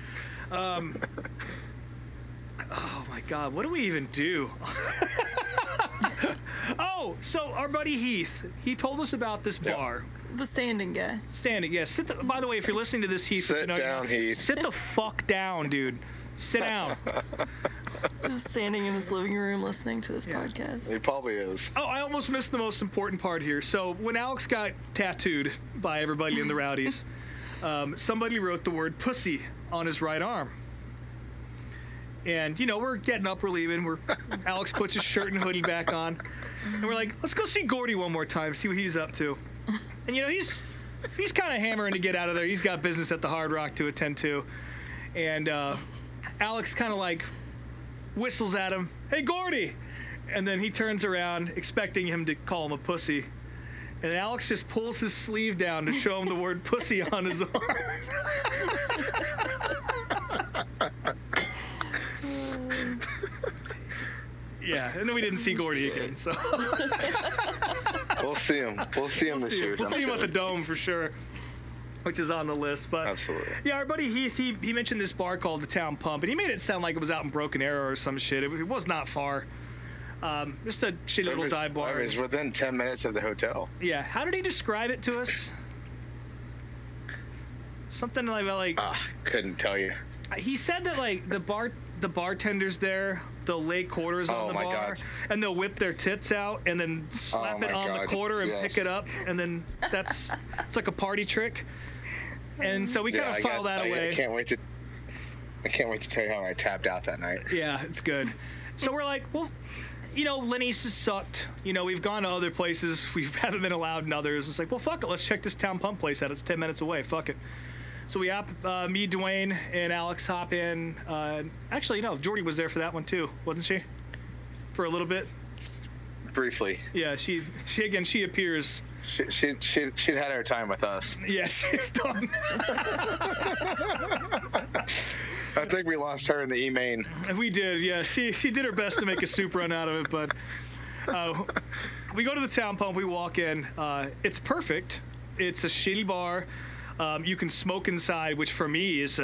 Oh my God, what do we even do? Oh, so our buddy Heath, he told us about this bar. The standing guy. Standing, yeah. By the way, if you're listening to this, Heath, sit down, Heath. Sit the fuck down, dude. Sit down. Just standing in his living room listening to this podcast. He probably is. Oh, I almost missed the most important part here. So when Alex got tattooed by everybody in the Rowdies, somebody wrote the word pussy on his right arm. And, we're getting up, we're leaving. Alex puts his shirt and hoodie back on. And we're like, let's go see Gordy one more time, see what he's up to. And, he's kind of hammering to get out of there. He's got business at the Hard Rock to attend to. And Alex kind of like whistles at him, "Hey, Gordy!" And then he turns around, expecting him to call him a pussy. And Alex just pulls his sleeve down to show him the word pussy on his arm. Yeah, and then we didn't see Gordy again, so. We'll see him. We'll see him this year. We'll see him at the Dome for sure, which is on the list. But absolutely. Yeah, our buddy Heath, he mentioned this bar called the Town Pump, and he made it sound like it was out in Broken Arrow or some shit. It was not far. Just a shitty little dive bar. It was within 10 minutes of the hotel. Yeah. How did he describe it to us? Something like couldn't tell you. He said that like the the bartenders there, they'll lay quarters on the bar, God. and they'll whip their tits out and then slap it on the quarter and pick it up, and then it's like a party trick. And so we kind of file that away. I can't wait to tell you how I tapped out that night. Yeah, it's good. So we're like, well, Lenny's has sucked. We've gone to other places. We haven't been allowed in others. It's like, well, fuck it. Let's check this Town Pump place out. It's 10 minutes away. Fuck it. So me, Dwayne, and Alex hop in. Actually, Jordy was there for that one too, wasn't she? For a little bit. Briefly. Yeah, she appears. She'd had her time with us. Yeah, she's done. I think we lost her in the E-main. We did, yeah. She did her best to make a soup run out of it, but we go to the Town Pump. We walk in. It's perfect. It's a shitty bar. You can smoke inside, which for me is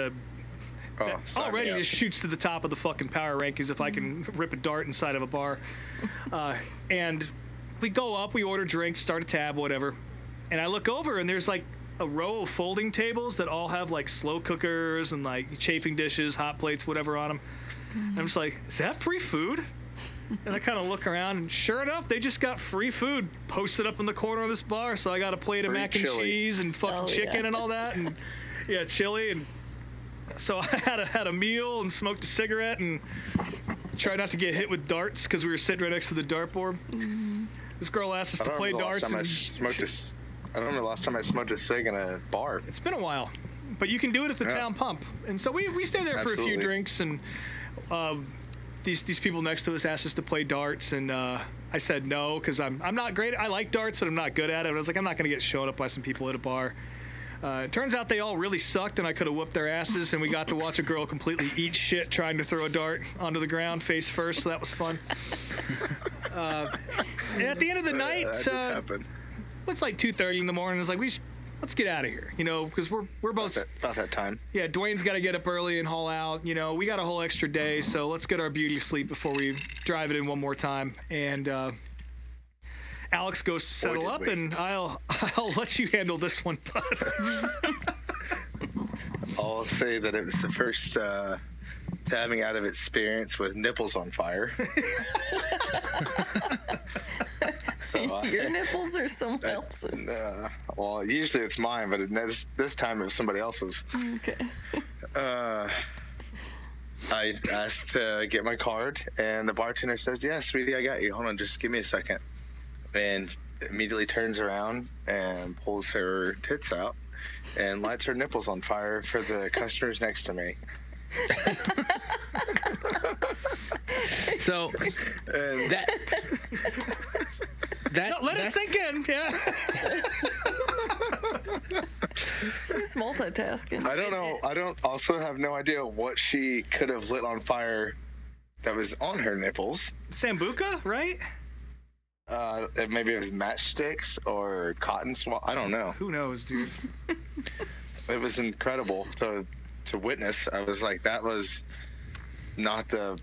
already just shoots to the top of the fucking power rankings if I can rip a dart inside of a bar. And we go up, we order drinks, start a tab, whatever. And I look over, and there's like a row of folding tables that all have like slow cookers and like chafing dishes, hot plates, whatever on them. And I'm just like, is that free food? And I kind of look around, and sure enough, they just got free food posted up in the corner of this bar. So I got a plate of mac and cheese and fucking chicken and all that, and chili. And so I had a meal and smoked a cigarette and tried not to get hit with darts because we were sitting right next to the dartboard. This girl asked us to play darts. I don't remember the last time I smoked a cig in a bar. It's been a while, but you can do it at the Town Pump. And so we stayed there for a few drinks, and these people next to us asked us to play darts, and I said no because I'm not great. I like darts, but I'm not good at it. I was like, I'm not going to get shown up by some people at a bar. It turns out they all really sucked, and I could have whooped their asses, and we got to watch a girl completely eat shit trying to throw a dart onto the ground face first, so that was fun. And at the end of the night, it's like 2:30 in the morning. It's like, let's get out of here, because we're both about that time. Yeah, Dwayne's got to get up early and haul out. We got a whole extra day, so let's get our beauty sleep before we drive it in one more time. And Alex goes to settle up, and I'll let you handle this one, bud. I'll say that it was the first tabbing out of experience with nipples on fire. Your nipples or someone else's? Well, usually it's mine, but this time it was somebody else's. Okay. I asked to get my card, and the bartender says, "Yeah, sweetie, I got you. Hold on, just give me a second." And immediately turns around and pulls her tits out and lights her nipples on fire for the customers next to me. So let it sink in. Yeah. She's multitasking. I don't know. I also have no idea what she could have lit on fire that was on her nipples. Sambuca, right? Maybe it was matchsticks or cotton swab. I don't know. Who knows, dude? It was incredible to witness. I was like, that was not the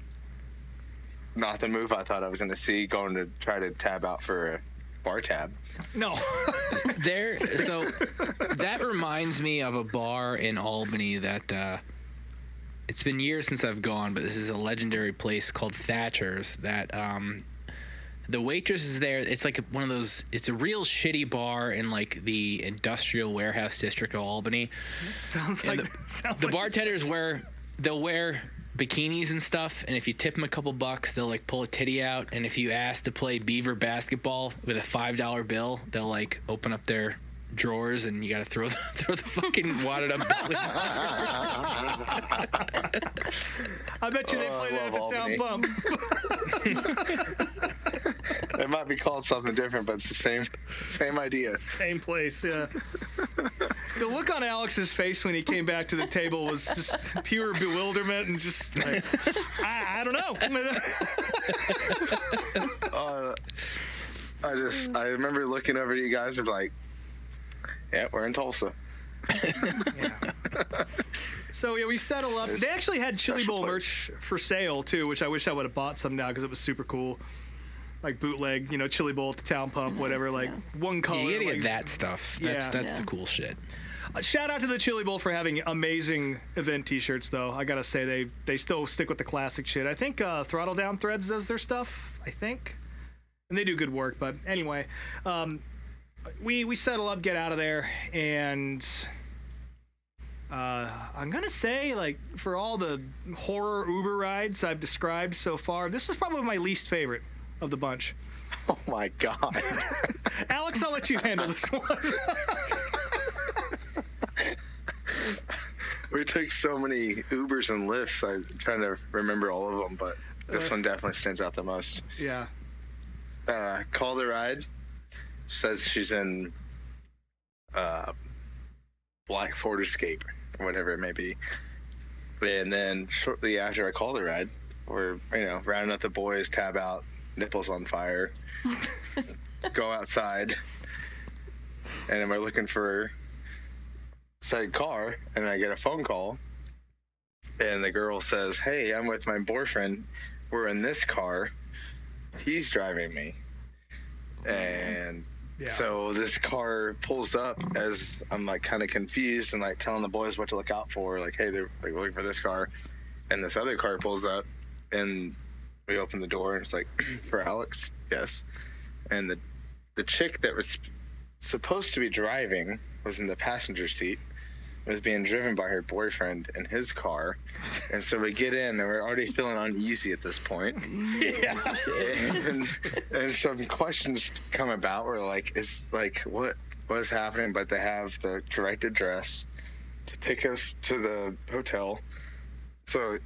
move I thought I was going to see, going to try to tab out for a bar tab. No. So that reminds me of a bar in Albany that it's been years since I've gone, but this is a legendary place called Thatcher's that the waitress is there. It's like one of those, it's a real shitty bar in like the industrial warehouse district of Albany. Sounds like the bartenders they'll wear bikinis and stuff, and if you tip them a couple bucks, they'll like pull a titty out, and if you ask to play beaver basketball with a $5 bill, they'll like open up their drawers and you gotta throw the fucking wadded up belly. I bet you they play that at the Town Pump. It might be called something different, but it's the same idea. Same place, yeah. The look on Alex's face when he came back to the table was just pure bewilderment and just like, I don't know. I remember looking over at you guys and like, yeah, we're in Tulsa. Yeah. So yeah, we settle up. They actually had Chili Bowl merch for sale too, which I wish I would have bought some now because it was super cool. Like bootleg, Chili Bowl at the Town Pump, whatever. Like one color. Yeah, you gotta like, get that stuff. That's the cool shit. Shout out to the Chili Bowl for having amazing event T-shirts, though. I gotta say, they still stick with the classic shit. I think Throttle Down Threads does their stuff, I think. And they do good work, but anyway. We settle up, get out of there, and I'm gonna say, like, for all the horror Uber rides I've described so far, this was probably my least favorite of the bunch. Oh my God. Alex, I'll let you handle this one. We took so many Ubers and Lyfts. I'm trying to remember all of them, but this one definitely stands out the most. Yeah. Call the ride. Says she's in Black Ford Escape or whatever it may be. And then shortly after I call the ride, we're rounding up the boys, tab out, nipples on fire, go outside, and then we're looking for said car, and I get a phone call, and the girl says, "Hey, I'm with my boyfriend. We're in this car. He's driving me." And so this car pulls up as I'm like kind of confused and like telling the boys what to look out for. Like, hey, they're like looking for this car, and this other car pulls up, and we open the door, and it's like, "For Alex?" "Yes." And the chick that was supposed to be driving was in the passenger seat. Was being driven by her boyfriend in his car, and so we get in and we're already feeling uneasy at this point. And some questions come about. We're like, what is happening? But they have the correct address to take us to the hotel, so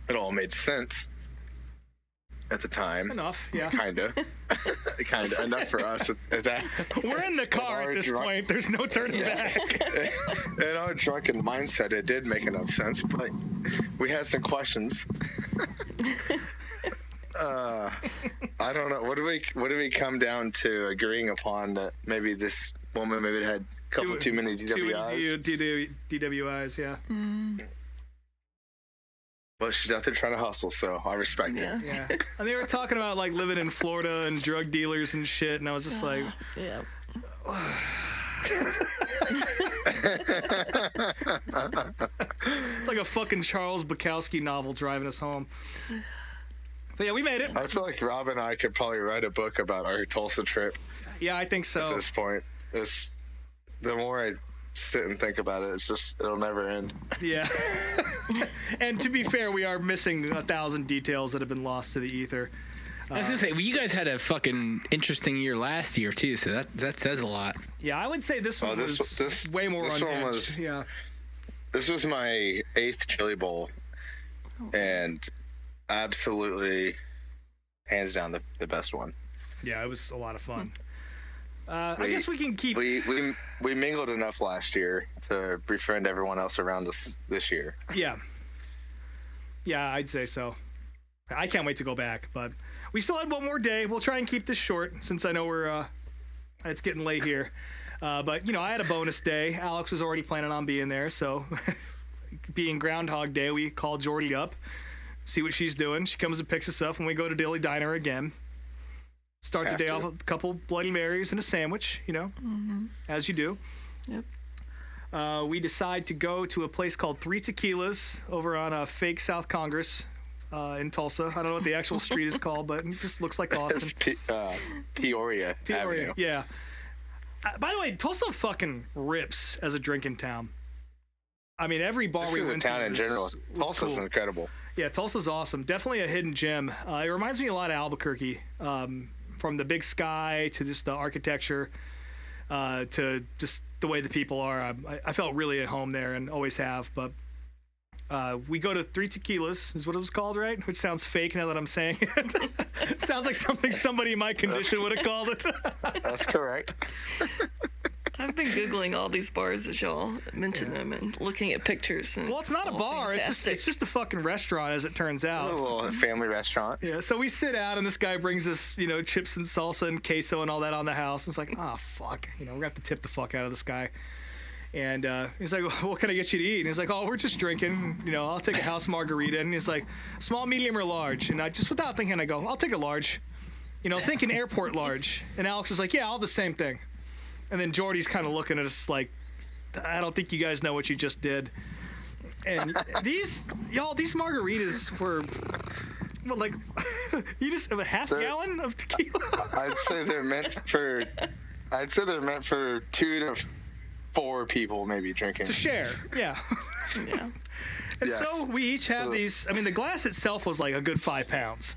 it all made sense at the time. Enough, yeah. Kinda enough for us at that. We're in the car at this point. There's no turning back. In our drunken mindset, it did make enough sense, but we had some questions. I don't know. What do we come down to agreeing upon that maybe this woman had a couple too many DWIs? DWIs, yeah. Well, she's out there trying to hustle, so I respect it. Yeah. And they were talking about like living in Florida and drug dealers and shit, and I was just like, Yeah. It's like a fucking Charles Bukowski novel driving us home. But yeah, we made it. I feel like Rob and I could probably write a book about our Tulsa trip. Yeah, I think so. At this point, the more I sit and think about it, it'll never end. Yeah. And to be fair, we are missing 1,000 details that have been lost to the ether. I was gonna say, well, you guys had a fucking interesting year last year too, so that says a lot. Yeah, I would say this one was way more unhinged. Yeah. This was my 8th Chili Bowl, and absolutely, hands down, the best one. Yeah, it was a lot of fun. I guess we can keep. We mingled enough last year to befriend everyone else around us this year. Yeah. Yeah, I'd say so. I can't wait to go back, but we still had one more day. We'll try and keep this short since I know it's getting late here. But I had a bonus day. Alex was already planning on being there, so being Groundhog Day, we called Jordy up, see what she's doing. She comes and picks us up, and we go to Dilly Diner again. Start the day off with a couple Bloody Marys and a sandwich, as you do. Yep. We decide to go to a place called Three Tequilas over on fake South Congress in Tulsa. I don't know what the actual street is called, but it just looks like Austin. It's Peoria Avenue. Yeah. By the way, Tulsa fucking rips as a drinking town. I mean, every bar we went to. Town in general. Tulsa's cool. Incredible. Yeah, Tulsa's awesome. Definitely a hidden gem. It reminds me a lot of Albuquerque. From the big sky to just the architecture to just the way the people are. I felt really at home there and always have. But we go to Three Tequilas is what it was called, right? Which sounds fake now that I'm saying it. Sounds like something somebody in my condition would have called it. That's correct. I've been Googling all these bars as y'all mention them and looking at pictures. And well, it's not a bar. It's just a fucking restaurant, as it turns out. A little family restaurant. Yeah, so we sit out, and this guy brings us, chips and salsa and queso and all that on the house. It's like, oh, fuck. We're going to have to tip the fuck out of this guy. And he's like, well, what can I get you to eat? And he's like, oh, we're just drinking. I'll take a house margarita. And he's like, small, medium, or large? And I just, without thinking, I go, I'll take a large. Thinking airport large. And Alex was like, yeah, I'll the same thing. And then Jordy's kind of looking at us like, I don't think you guys know what you just did. And these margaritas were, well, like, you just have a half gallon of tequila. I'd say they're meant for 2 to 4 people maybe drinking. To share, yeah. Yeah. And Yes. so we each have these. I mean, the glass itself was like a good 5 pounds.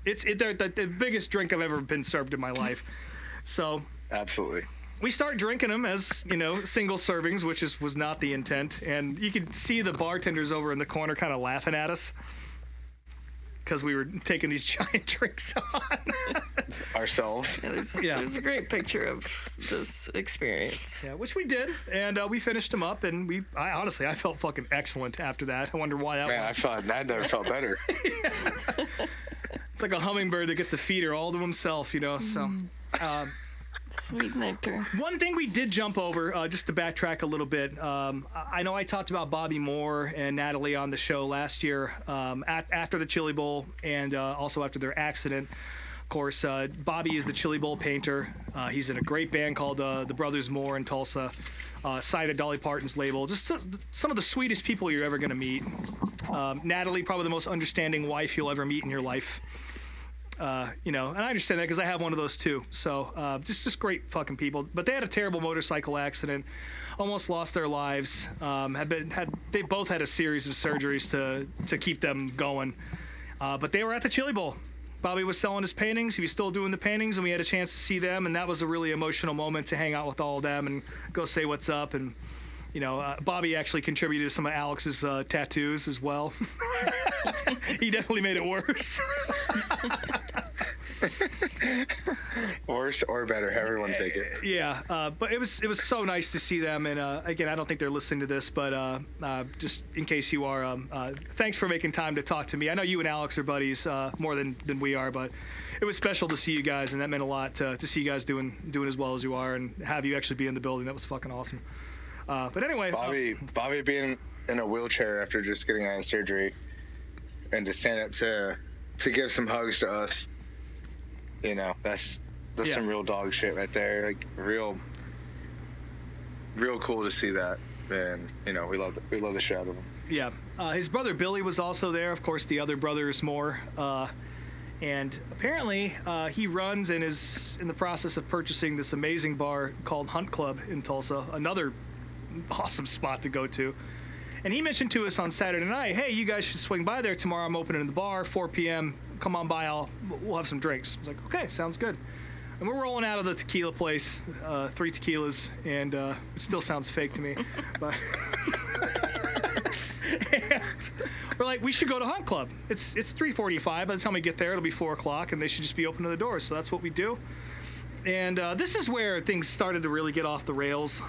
They're the biggest drink I've ever been served in my life. So Absolutely. we start drinking them as, single servings, which was not the intent. And you could see the bartenders over in the corner kind of laughing at us because we were taking these giant drinks on. Ourselves. Yeah, there's a great picture of this experience. Yeah, which we did, and we finished them up, and I honestly felt fucking excellent after that. I wonder why that Man, was. I never felt better. It's like a hummingbird that gets a feeder all to himself, so. Sweet nectar. One thing we did jump over, just to backtrack a little bit. I know I talked about Bobby Moore and Natalie on the show last year after the Chili Bowl and also after their accident. Of course, Bobby is the Chili Bowl painter. He's in a great band called the Brothers Moore in Tulsa. Signed a Dolly Parton's label. Just some of the sweetest people you're ever going to meet. Natalie, probably the most understanding wife you'll ever meet in your life. And I understand that because I have one of those too. So just great fucking people. But they had a terrible motorcycle accident, almost lost their lives. They both had a series of surgeries to keep them going. But they were at the Chili Bowl. Bobby was selling his paintings. He was still doing the paintings, and we had a chance to see them. And that was a really emotional moment to hang out with all of them and go say what's up. And Bobby actually contributed to some of Alex's tattoos as well. He definitely made it worse. Worse or better, however you want to take it. Yeah, but it was so nice to see them. And again, I don't think they're listening to this, but just in case you are, thanks for making time to talk to me. I know you and Alex are buddies more than we are, but it was special to see you guys, and that meant a lot to see you guys doing as well as you are, and have you actually be in the building. That was fucking awesome. But anyway, Bobby being in a wheelchair after just getting out of surgery, and to stand up to give some hugs to us, that's some real dog shit right there. Like real cool to see that, and we love the shit out of him. Yeah, his brother Billy was also there. Of course, the other brothers Moore, and apparently he runs and is in the process of purchasing this amazing bar called Hunt Club in Tulsa. Another awesome spot to go to. And he mentioned to us on Saturday night, hey, you guys should swing by there tomorrow. I'm opening the bar, 4 p.m. Come on by, we'll have some drinks. I was like, okay, sounds good. And we're rolling out of the tequila place, 3 tequilas, and it still sounds fake to me. But and we're like, we should go to Hunt Club. It's 3:45. By the time we get there, it'll be 4 o'clock, and they should just be open to the doors. So that's what we do. And this is where things started to really get off the rails.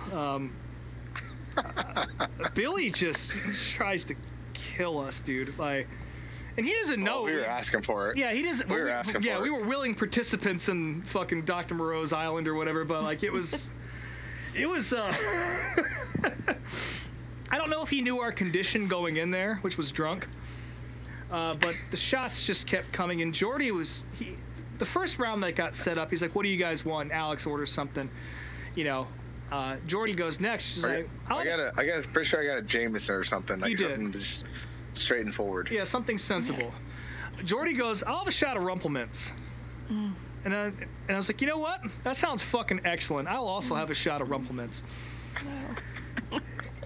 Billy just tries to kill us, dude. Like, and he doesn't know. We were asking for it. Yeah, he doesn't. We were asking for it. Yeah, we were willing participants in fucking Dr. Moreau's Island or whatever, but like it was. I don't know if he knew our condition going in there, which was drunk. But the shots just kept coming, and Jordy the first round that got set up, he's like, "What do you guys want?" Alex orders something, Jordy goes next. She's like, pretty sure I got a Jameson or something. Like You did. something just straight and forward. Yeah, something sensible. Jordy goes, I'll have a shot of Rumplemints. And I was like, you know what? That sounds fucking excellent. I'll also have a shot of Rumplemints.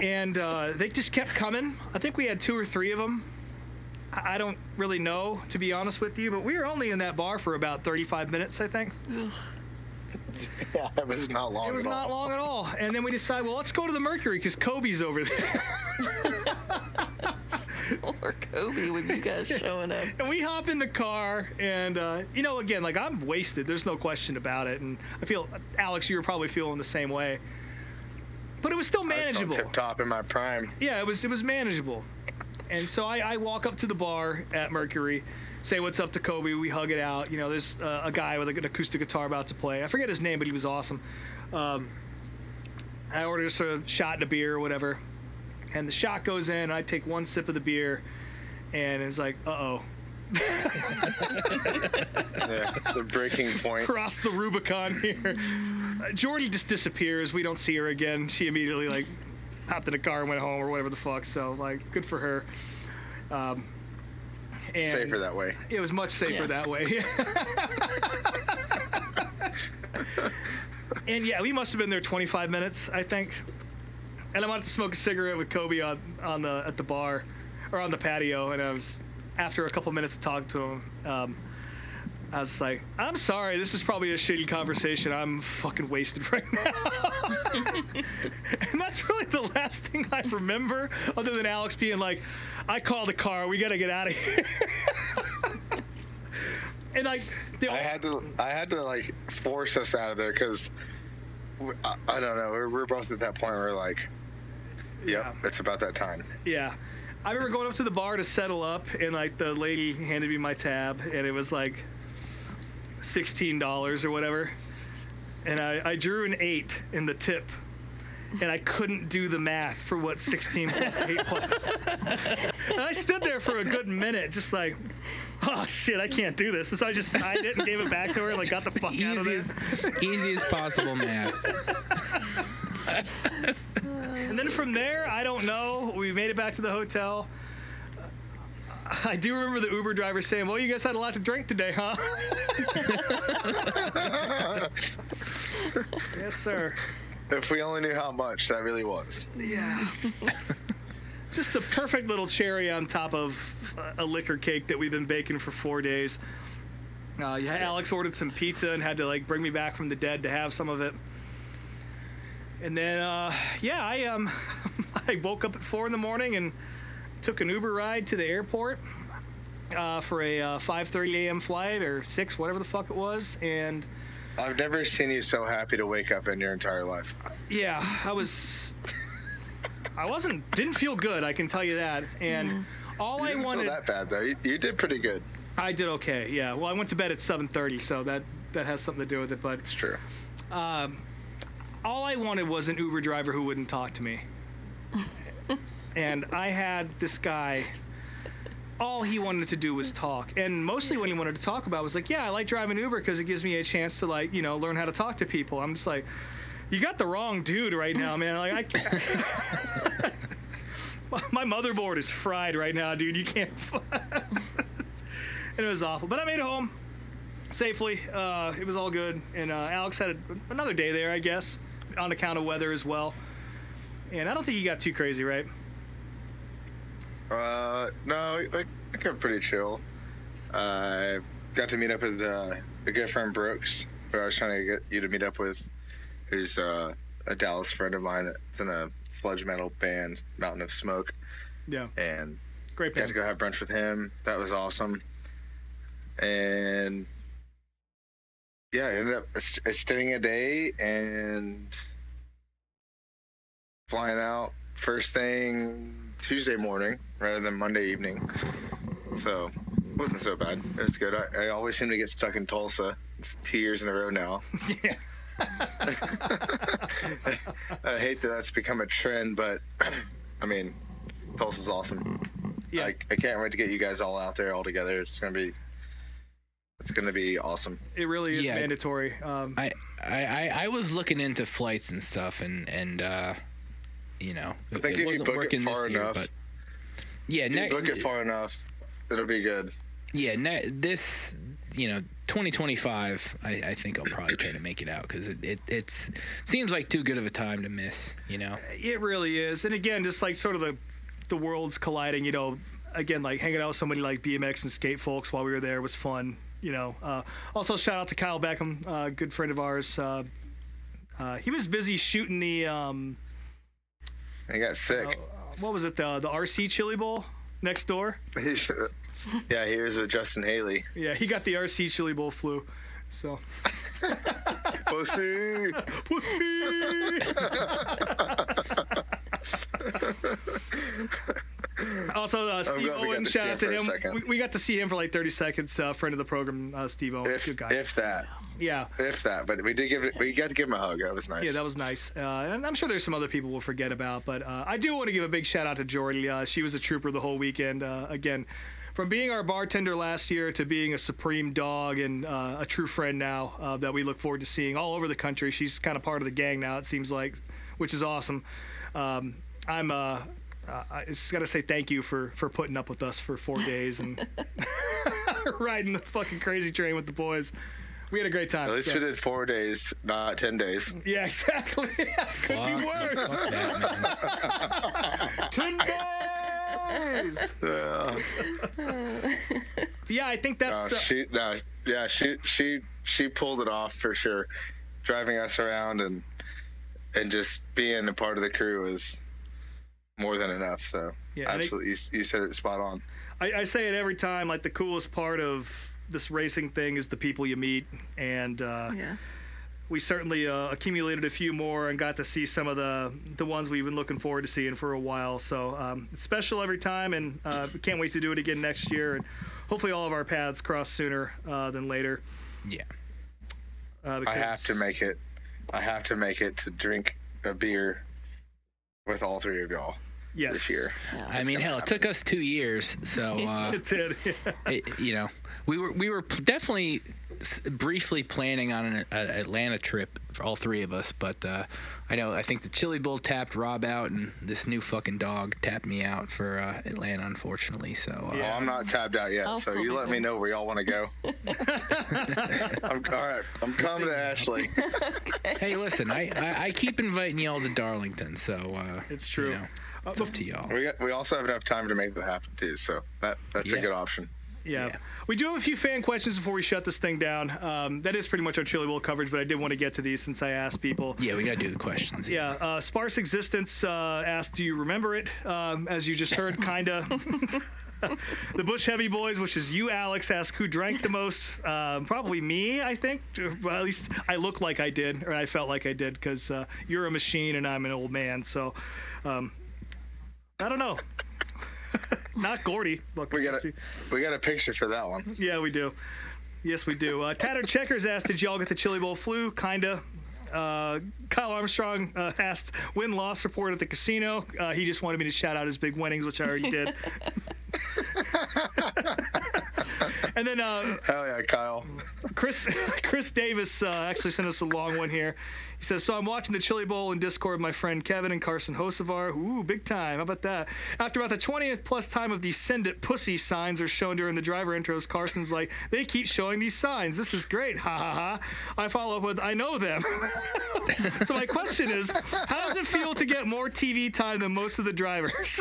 And they just kept coming. I think we had 2 or 3 of them. I don't really know, to be honest with you, but we were only in that bar for about 35 minutes, I think. Yeah, it was not long. It was not long at all. And then we decided, well, let's go to the Mercury because Kobe's over there. Or Kobe with you guys showing up. And we hop in the car, and again, like I'm wasted. There's no question about it. And I feel, Alex, you were probably feeling the same way. But it was still manageable. Tip top in my prime. Yeah, it was manageable. And so I walk up to the bar at Mercury, say what's up to Kobe. We hug it out. There's a guy with an acoustic guitar about to play. I forget his name, but he was awesome. I ordered just a shot and a beer or whatever. And the shot goes in, and I take one sip of the beer, and it's like, uh-oh. Yeah, the breaking point. Cross the Rubicon here. Jordy just disappears. We don't see her again. She immediately like hopped in a car and went home or whatever the fuck. So like, good for her. And Safer that way. It was much safer that way. And yeah, we must have been there 25 minutes, I think. And I wanted to smoke a cigarette with Kobe at the bar, or on the patio. And I was, after a couple minutes of talking to him, I was like, I'm sorry, this is probably a shitty conversation. I'm fucking wasted right now. And that's really the last thing I remember, other than Alex being like, I called a car, we gotta get out of here. And like, I had to like force us out of there because I don't know. We're both at that point where we're like, yep, it's about that time. Yeah. I remember going up to the bar to settle up, and like the lady handed me my tab, and it was like $16 or whatever. And I drew an 8 in the tip, and I couldn't do the math for what 16 plus 8 was. And I stood there for a good minute, just like, oh shit, I can't do this. And so I just signed it and gave it back to her, and like got the fuck out of there. Easiest possible math. And then from there, I don't know. We made it back to the hotel. I do remember the Uber driver saying, well, you guys had a lot to drink today, huh? Yes, sir. If we only knew how much that really was. Yeah. Just the perfect little cherry on top of a liquor cake that we've been baking for 4 days. Yeah, Alex ordered some pizza and had to like bring me back from the dead to have some of it. And then, I woke up at 4 in the morning and took an Uber ride to the airport for a 5:30 a.m. flight, or 6, whatever the fuck it was. And I've never seen you so happy to wake up in your entire life. yeah, didn't feel good, I can tell you that. And all I wanted. Not that bad though. You did pretty good. I did okay. Yeah. Well, I went to bed at 7:30, so that has something to do with it. But It's true. all I wanted was an Uber driver who wouldn't talk to me. And I had this guy, all he wanted to do was talk. And mostly what he wanted to talk about was like, yeah, I like driving Uber because it gives me a chance to like, learn how to talk to people. I'm just like, you got the wrong dude right now, man. Like, my motherboard is fried right now, dude. You can't. And it was awful. But I made it home safely. It was all good. And Alex had another day there, I guess, on account of weather as well. And I don't think he got too crazy, right? No, I got pretty chill. I got to meet up with a good friend Brooks, who I was trying to get you to meet up with, who's a Dallas friend of mine that's in a sludge metal band, Mountain of Smoke. Yeah. And great got band. to go have brunch with him. That was awesome. And yeah, I ended up staying a day and flying out first thing Tuesday morning rather than Monday evening. So it wasn't so bad. It was good. I always seem to get stuck in Tulsa. It's 2 years in a row now. Yeah. I hate that that's become a trend, but I mean, Tulsa's awesome. Yeah. I can't wait to get you guys all out there all together. It's gonna be awesome. It really is Yeah. mandatory. I was looking into flights and stuff, and I think if you wasn't book working it far this year, enough, but yeah, if you book it far enough, it'll be good. Yeah, this 2025, I think I'll probably try to make it out because it seems like too good of a time to miss. It really is. And again, just like sort of the worlds colliding. Again, like hanging out with so many like BMX and skate folks while we were there was fun. Also shout out to Kyle Beckham, a good friend of ours. He was busy shooting the I got sick. what was it, the RC Chili Bowl next door? Yeah, he was with Justin Haley. Yeah, he got the RC Chili Bowl flu. So Pussy. Also, Steve glad we got Owen, to shout see out to him him. for a second. We got to see him for like 30 seconds. Friend of the program, Steve Owen, good guy. If that. Yeah. If that, but we got to give him a hug. That was nice. Yeah, that was nice. And I'm sure there's some other people we'll forget about, but I do want to give a big shout out to Jordy. She was a trooper the whole weekend. Again, from being our bartender last year to being a supreme dog and a true friend now that we look forward to seeing all over the country. She's kind of part of the gang now, it seems like, which is awesome. I just got to say thank you for putting up with us for 4 days and riding the fucking crazy train with the boys. We had a great time. At least we did 4 days, not 10 days. Yeah, exactly. Could be worse. 10 days. Yeah, I think that's. She pulled it off for sure. Driving us around and just being a part of the crew is more than enough. So yeah, absolutely, you said it spot on. I say it every time. Like, the coolest part of this racing thing is the people you meet, and we certainly accumulated a few more and got to see some of the ones we've been looking forward to seeing for a while. So it's special every time, and we can't wait to do it again next year, and hopefully all of our paths cross sooner than later. Yeah. I have to make it. I have to make it to drink a beer with all three of y'all. Yes. This year. I mean, hell, it took us 2 years, so it did. Yeah. We were definitely briefly planning on an Atlanta trip for all three of us, but I think the Chili Bowl tapped Rob out, and this new fucking dog tapped me out for Atlanta, unfortunately. So well, I'm not tapped out yet, so you let me know where y'all want to go. All right, I'm coming to Ashley. Hey, listen, I keep inviting y'all to Darlington, so it's true. You know, it's up to y'all. We also have enough time to make that happen too, so that's a good option. Yeah. We do have a few fan questions before we shut this thing down. That is pretty much our Chili Bowl coverage, but I did want to get to these since I asked people. Yeah, we got to do the questions. Yeah. Sparse Existence asked, do you remember it? As you just heard, kind of. The Busch Heavy Boys, which is you, Alex, asked who drank the most. Probably me, I think. Well, at least I look like I did, or I felt like I did, because you're a machine and I'm an old man. So I don't know. Not Gordy. Look, we got a picture for that one. Yeah, we do. Yes, we do. Tattered Checkers asked, did y'all get the Chili Bowl flu? Kinda. Kyle Armstrong asked, win-loss report at the casino. He just wanted me to shout out his big winnings, which I already did. And then hell yeah, Kyle. Chris Davis actually sent us a long one here. He says, so I'm watching the Chili Bowl in Discord with my friend Kevin and Carson Hocevar. Ooh, big time. How about that? After about the 20th plus time of these send it pussy signs are shown during the driver intros, Carson's like, they keep showing these signs. This is great. Ha ha ha. I follow up with, I know them. So my question is, how does it feel to get more TV time than most of the drivers?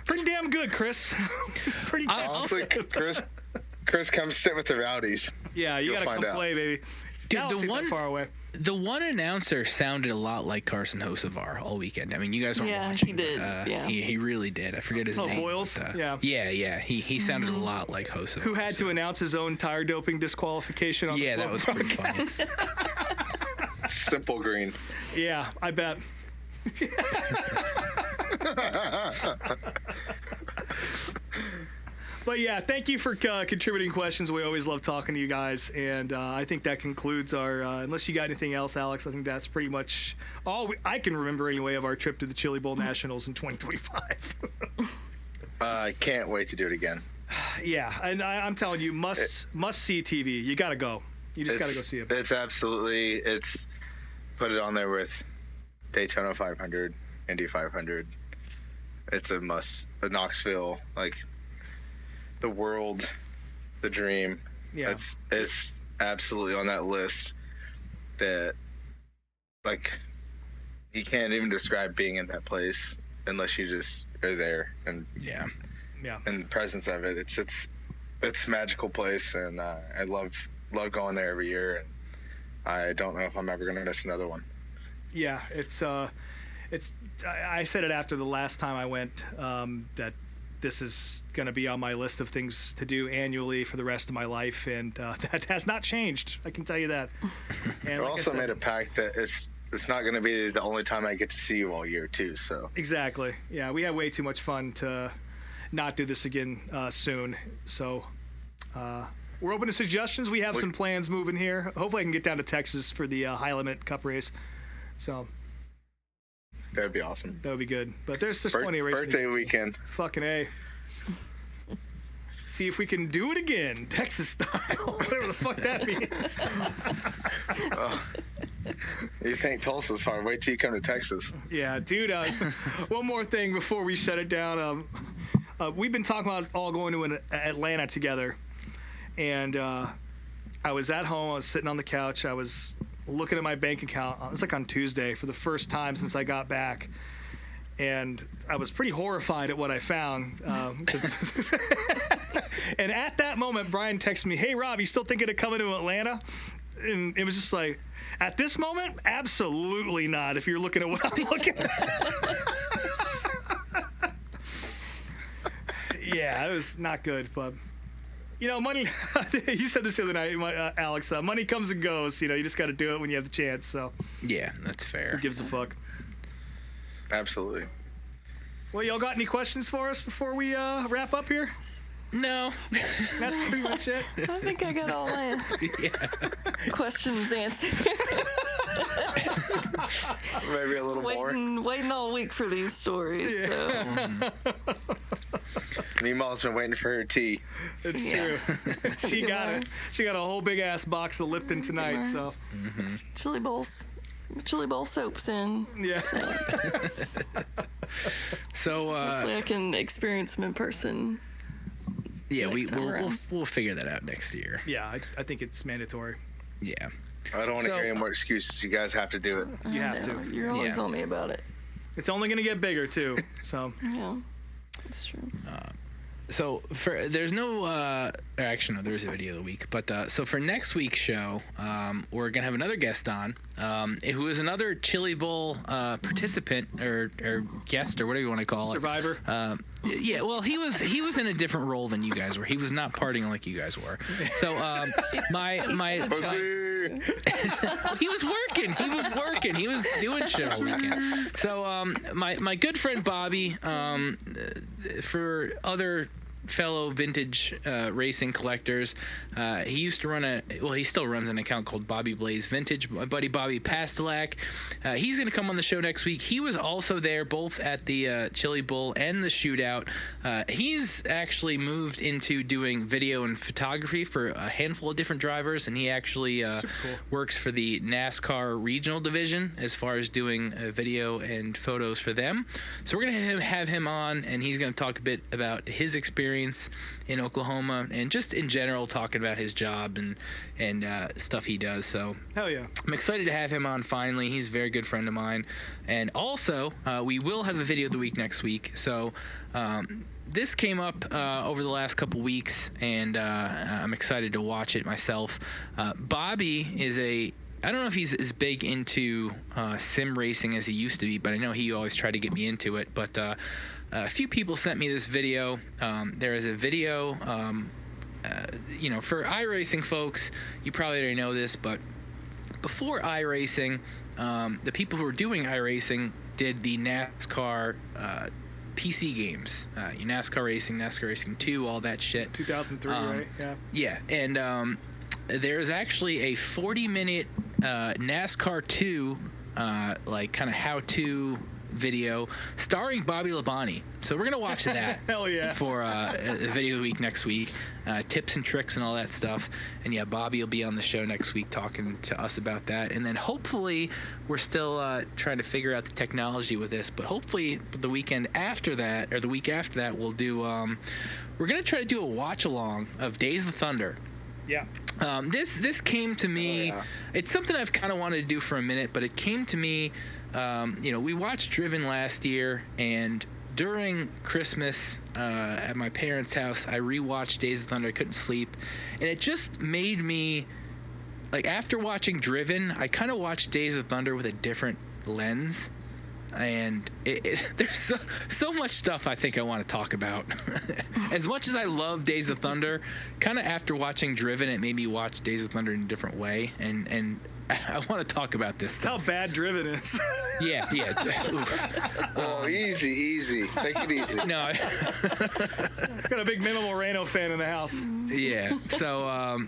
Pretty damn good, Chris. Pretty damn honestly, awesome. Chris, come sit with the rowdies. Yeah, you got to come play, baby. Dude, far away. The one announcer sounded a lot like Carson Hocevar all weekend. I mean, you guys weren't watching. He did. He really did. I forget his name. Boyles? Yeah. Yeah. He sounded a lot like Hocevar. Who had to announce his own tire doping disqualification on the that was pretty funny. Simple green. Yeah, I bet. But yeah, thank you for contributing questions. We always love talking to you guys, and I think that concludes our. Unless you got anything else, Alex, I think that's pretty much all I can remember anyway of our trip to the Chili Bowl Nationals in 2025. I can't wait to do it again. Yeah, and I'm telling you, must see TV. You got to go. You just got to go see it. It's put it on there with Daytona 500, Indy 500. It's a must. The Knoxville, like. The world, the dream. Yeah. It's absolutely on that list that, like, you can't even describe being in that place unless you just are there and in the presence of it. It's a magical place, and I love going there every year, and I don't know if I'm ever going to miss another one. Yeah, it's I said it after the last time I went that this is going to be on my list of things to do annually for the rest of my life, and that has not changed. I can tell you that. And I also made a pact that it's not going to be the only time I get to see you all year, too. So exactly. Yeah, we had way too much fun to not do this again soon. So we're open to suggestions. We have some plans moving here. Hopefully I can get down to Texas for the High Limit Cup race. So That'd be awesome. That would be good. But there's plenty of racing. Birthday weekend. Fucking A. See if we can do it again, Texas style, whatever the fuck that means. You think Tulsa's hard? Wait till you come to Texas. Yeah, dude. One more thing before we shut it down. We've been talking about all going to Atlanta together, and I was at home. I was sitting on the couch. I was looking at my bank account. It was like on Tuesday for the first time since I got back, and I was pretty horrified at what I found. And at that moment, Brian texted me, "Hey, Rob, you still thinking of coming to Atlanta?" And it was just like, at this moment, absolutely not, if you're looking at what I'm looking at. Yeah, it was not good, but, you know, money, you said this the other night, Alex, money comes and goes. You know, you just got to do it when you have the chance, so. Yeah, that's fair. Who gives a fuck? Absolutely. Well, y'all got any questions for us before we wrap up here? No. That's pretty much it. I think I got all my questions answered. Maybe a little more. Waiting all week for these stories. Yeah. So. Meemaw's been waiting for her tea. It's true. She got it. She got a whole big ass box of Lipton tonight. So. Chili bowl soap's in. Yeah. So hopefully I can experience them in person. Yeah, we'll figure that out next year. Yeah, I think it's mandatory. Yeah. I don't want to hear any more excuses. You guys have to do it. You have to. You're always on me about it. It's only going to get bigger too. So. Yeah, that's true. So there's no actually no, there's a video of the week, but so for next week's show, we're gonna have another guest on, who is another Chili Bowl participant or guest or whatever you want to call it. Survivor. Yeah, well, he was in a different role than you guys were. He was not partying like you guys were. So my he was working. He was doing shit all weekend. So my good friend Bobby, for other fellow vintage racing collectors, he used to he still runs an account called Bobby Blaze Vintage. My buddy Bobby Pastelak, he's going to come on the show next week. He was also there both at the Chili Bowl and the shootout. He's actually moved into doing video and photography for a handful of different drivers, and he actually works for the NASCAR regional division as far as doing video and photos for them. So we're going to have him on, and he's going to talk a bit about his experience in Oklahoma and just in general talking about his job and stuff he does. So hell yeah, I'm excited to have him on finally. He's a very good friend of mine. And also we will have a video of the week next week. So this came up over the last couple weeks, and I'm excited to watch it myself. Bobby is I don't know if he's as big into sim racing as he used to be, but I know he always tried to get me into it. But a few people sent me this video. There is a video, for iRacing folks, you probably already know this, but before iRacing, the people who were doing iRacing did the NASCAR PC games, NASCAR Racing 2, all that shit. 2003, right? Yeah. Yeah, and there's actually a 40-minute NASCAR 2, kind of how-to video starring Bobby Labonte. So we're gonna watch that. Hell yeah. For the video of the week next week, tips and tricks and all that stuff. And yeah, Bobby will be on the show next week talking to us about that. And then hopefully, we're still trying to figure out the technology with this, but hopefully the weekend after that or the week after that, we'll do. We're gonna try to do a watch along of Days of Thunder. Yeah. This came to me. Oh, yeah. It's something I've kind of wanted to do for a minute, but it came to me. We watched Driven last year, and during Christmas at my parents' house, I rewatched Days of Thunder. I couldn't sleep, and it just made me after watching Driven, I kind of watched Days of Thunder with a different lens. And there's so much stuff I think I want to talk about. As much as I love Days of Thunder, kind of after watching Driven, it made me watch Days of Thunder in a different way. And I want to talk about this stuff. That's how bad Driven is. Yeah. Oh, easy. Take it easy. No. Got a big Memo Moreno fan in the house. Yeah. So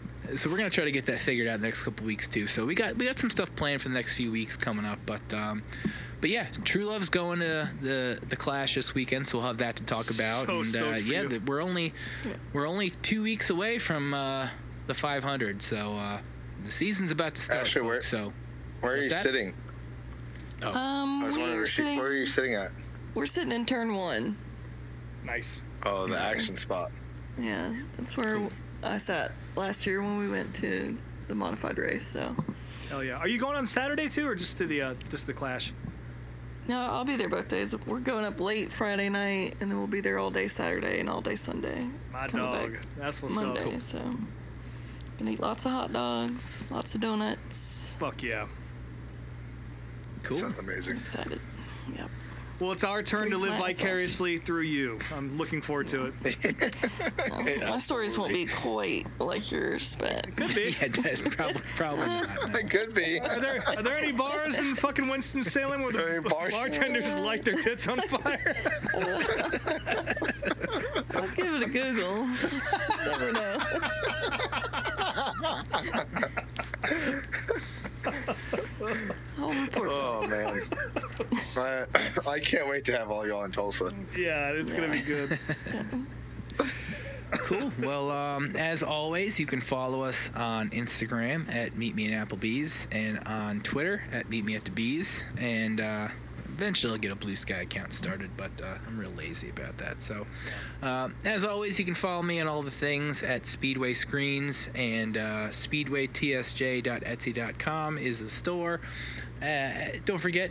we're gonna try to get that figured out the next couple weeks too. So we got some stuff planned for the next few weeks coming up, but But yeah, True Love's going to the Clash this weekend, so we'll have that to talk about. So stoked for you. We're only 2 weeks away from the 500, so the season's about to start. Ashley, folks, where are you sitting? Oh. I was wondering, where are you sitting at? We're sitting in turn 1. Nice. Oh, the action spot. Yeah, that's where I sat last year when we went to the modified race. So. Hell yeah. Are you going on Saturday too, or just to the Clash? No, I'll be there both days. We're going up late Friday night, and then we'll be there all day Saturday and all day Sunday. My Coming dog. back That's what's Monday, so cool. So gonna eat lots of hot dogs, lots of donuts. Fuck yeah. Cool. Sounds amazing. I'm excited. Yep. Well, it's our turn to Freeze live my ass off. vicariously through you. I'm looking forward to it. My stories won't be quite like yours, but Could be. Yeah, probably not. It could be. Are there any bars in fucking Winston-Salem where Any the bars? bartenders light their tits on fire? I'll give it a Google. Never know. I'll report. Oh man, I can't wait to have all y'all in Tulsa. Yeah, it's gonna be good. Cool. Well, as always, you can follow us on Instagram at meetmeatapplebees and on Twitter at meetmeatapplebees. And eventually I'll get a Blue Sky account started, but I'm real lazy about that. So, as always, you can follow me on all the things at Speedway Screens, and speedwaytsj.etsy.com is the store. Don't forget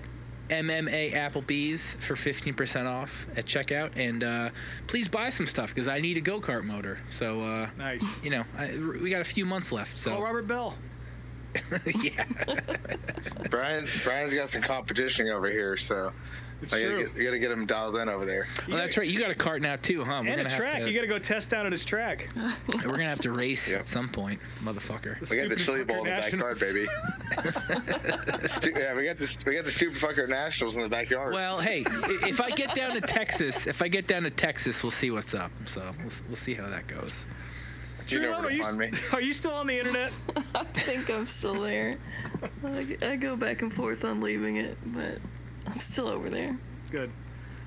MMA Applebees for 15% off at checkout, and please buy some stuff because I need a go-kart motor. So Nice. you know, we got a few months left. So Oh, Robert Bell. yeah, Brian's got some competition over here, so It's you true. gotta get him dialed in over there. well, that's right. You got a cart now too, huh? And a track. You gotta go test down at his track. We're gonna have to race Yep. at some point, motherfucker. We got the Stupid chili fucker bowl in the backyard, nationals. baby. Yeah, we got the stupid fucker nationals in the backyard. Well, hey, if I get down to Texas, we'll see what's up. So we'll see how that goes. You True know Love, where to find me. are you still on the internet? I think I'm still there. I go back and forth on leaving it, but I'm still over there. Good.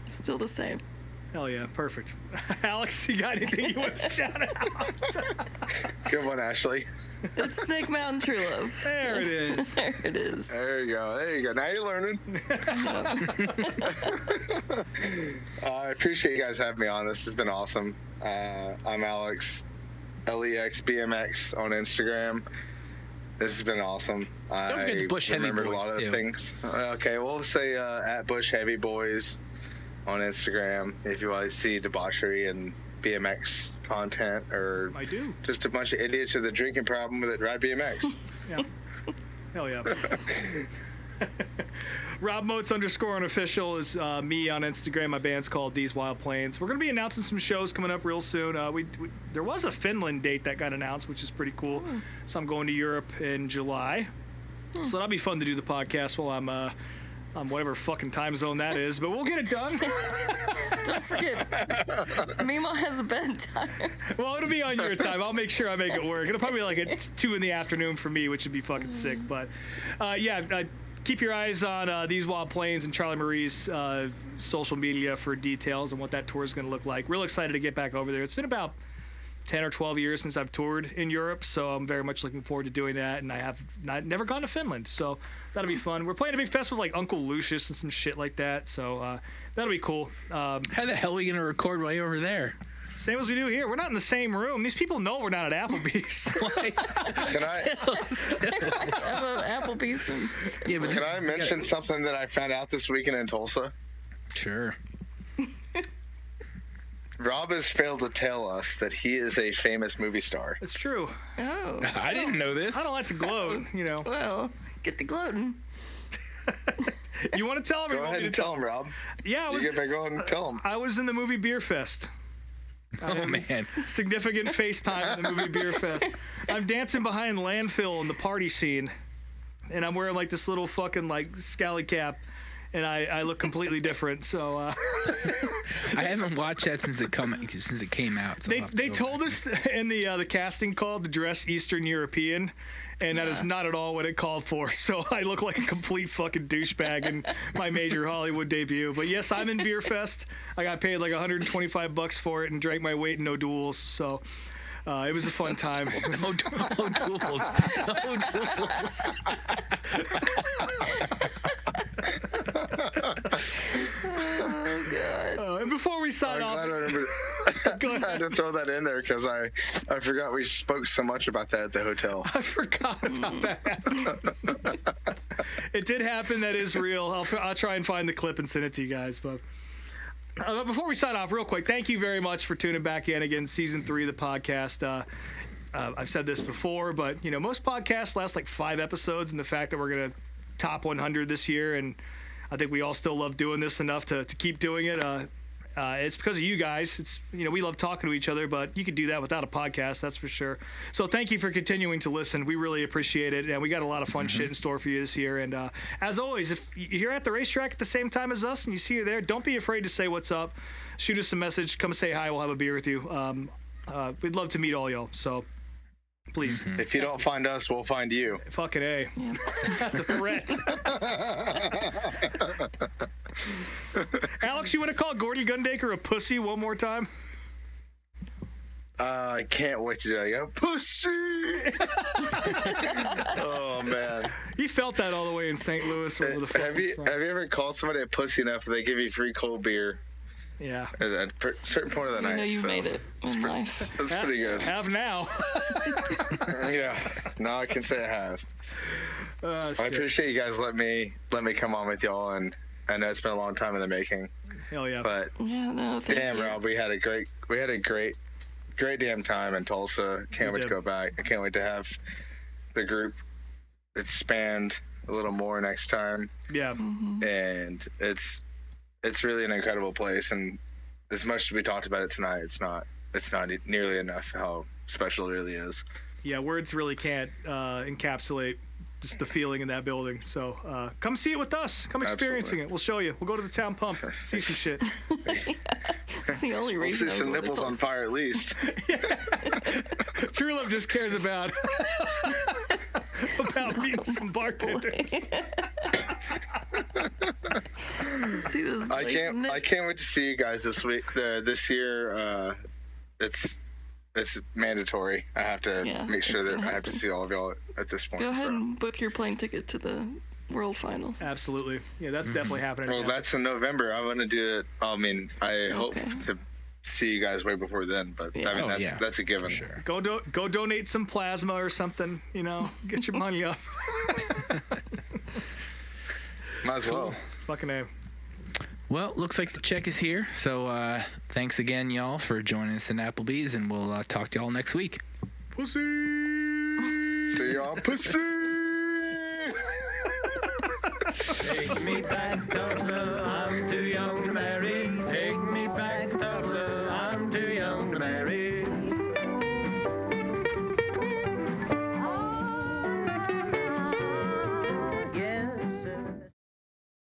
It's still the same. Hell yeah, perfect. Alex, you got anything you want to shout out? Good one, Ashley. It's Snake Mountain True Love. There it is. There it is. There you go. Now you're learning. I appreciate you guys having me on. This has been awesome. I'm Alex, LEX BMX on Instagram. This has been awesome. Don't forget the Busch Heavy remembered Boys, a lot of too. things. Okay, we'll say at Busch Heavy Boys on Instagram if you want to see debauchery and BMX content, or I do. just a bunch of idiots with a drinking problem that ride BMX. Yeah. Hell yeah. Rob Motes _unofficial is me on Instagram. My band's called These Wild Plains. We're going to be announcing some shows coming up real soon. There was a Finland date that got announced, which is pretty cool. So I'm going to Europe in July. So that'll be fun to do the podcast while I'm on whatever fucking time zone that is. But we'll get it done. Don't forget, Mima has a bedtime. Well, it'll be on your time. I'll make sure I make it work. It'll probably be like at 2 in the afternoon for me, which would be fucking sick. But keep your eyes on These Wild Plains and Charlie Marie's social media for details on what that tour is going to look like. Real excited to get back over there. It's been about 10 or 12 years since I've toured in Europe, so I'm very much looking forward to doing that. And I have never gone to Finland, so that'll be fun. We're playing a big festival like Uncle Lucius and some shit like that, so that'll be cool. How the hell are we gonna record while you're over there? Same as we do here. We're not in the same room. These people know we're not at Applebee's. Can I Applebee's. Yeah, but can I mention something that I found out this weekend in Tulsa? Sure. Rob has failed to tell us that he is a famous movie star. It's true. Oh, I didn't know this. I don't like to gloat, you know. well, get the gloating. You want to tell him? Or Go you want ahead me and to tell him, Rob. Yeah, Go ahead and tell him. I was in the movie Beer Fest. Oh man. Significant FaceTime in the movie Beer Fest. I'm dancing behind landfill in the party scene, and I'm wearing like this little fucking like scally cap, and I look completely different. So I haven't watched that since it came out. So They told us in the casting call to dress Eastern European, and that is not at all what it called for. So I look like a complete fucking douchebag in my major Hollywood debut. But yes, I'm in Beer Fest. I got paid like $125 for it and drank my weight in no duels. So it was a fun time. No duels. No duels. Oh, God. And before we sign off, I had to throw that in there because I forgot we spoke so much about that at the hotel. I forgot about that. It did happen. That is real. I'll try and find the clip and send it to you guys. But before we sign off, real quick, thank you very much for tuning back in again. Season 3 of the podcast. I've said this before, but most podcasts last like 5 episodes, and the fact that we're gonna top 100 this year, and I think we all still love doing this enough to keep doing it. It's because of you guys. It's we love talking to each other, but you could do that without a podcast, that's for sure. So thank you for continuing to listen. We really appreciate it, and we got a lot of fun shit in store for you this year. And as always, if you're at the racetrack at the same time as us and you see you there, don't be afraid to say what's up. Shoot us a message. Come say hi. We'll have a beer with you. We'd love to meet all y'all. So please. If you don't find us, we'll find you. Fucking A. Yeah. That's a threat. Alex, you want to call Gordy Gundaker a pussy one more time? I can't wait to do that. Pussy! Oh, man. He felt that all the way in St. Louis. Have you ever called somebody a pussy enough that they give you free cold beer? Yeah. At a certain point of the night. You've made it in life. That's pretty good. Have now. Yeah. Now I can say I have. I appreciate you guys let me come on with y'all, and I know it's been a long time in the making. Hell yeah. But damn, Rob, we had a great damn time in Tulsa. Can't wait to go back. I can't wait to have the group expand a little more next time. Yeah. Mm-hmm. And it's really an incredible place, and as much as we talked about it tonight, it's not nearly enough how special it really is. Yeah, words really can't encapsulate just the feeling in that building. So come see it with us. Come experiencing it. We'll show you. We'll go to the town pump, see some shit. It's the only reason. We'll see some nipples on fire at least. True Love just cares about being some bartenders. See those I can't wait to see you guys this week. This year, it's mandatory. I have to make sure that I have to see all of y'all at this point. Go ahead and book your plane ticket to the World Finals. Absolutely. Yeah, that's definitely happening. Well, that's in November. I want to do it. I mean, I hope to see you guys way before then, but I mean, that's a given. Sure. Go donate some plasma or something. Get your money up. Might as well. Fucking A. Well, looks like the check is here. So thanks again, y'all, for joining us in Applebee's, and we'll talk to y'all next week. Pussy. See y'all, pussy. Take me back, Tulsa.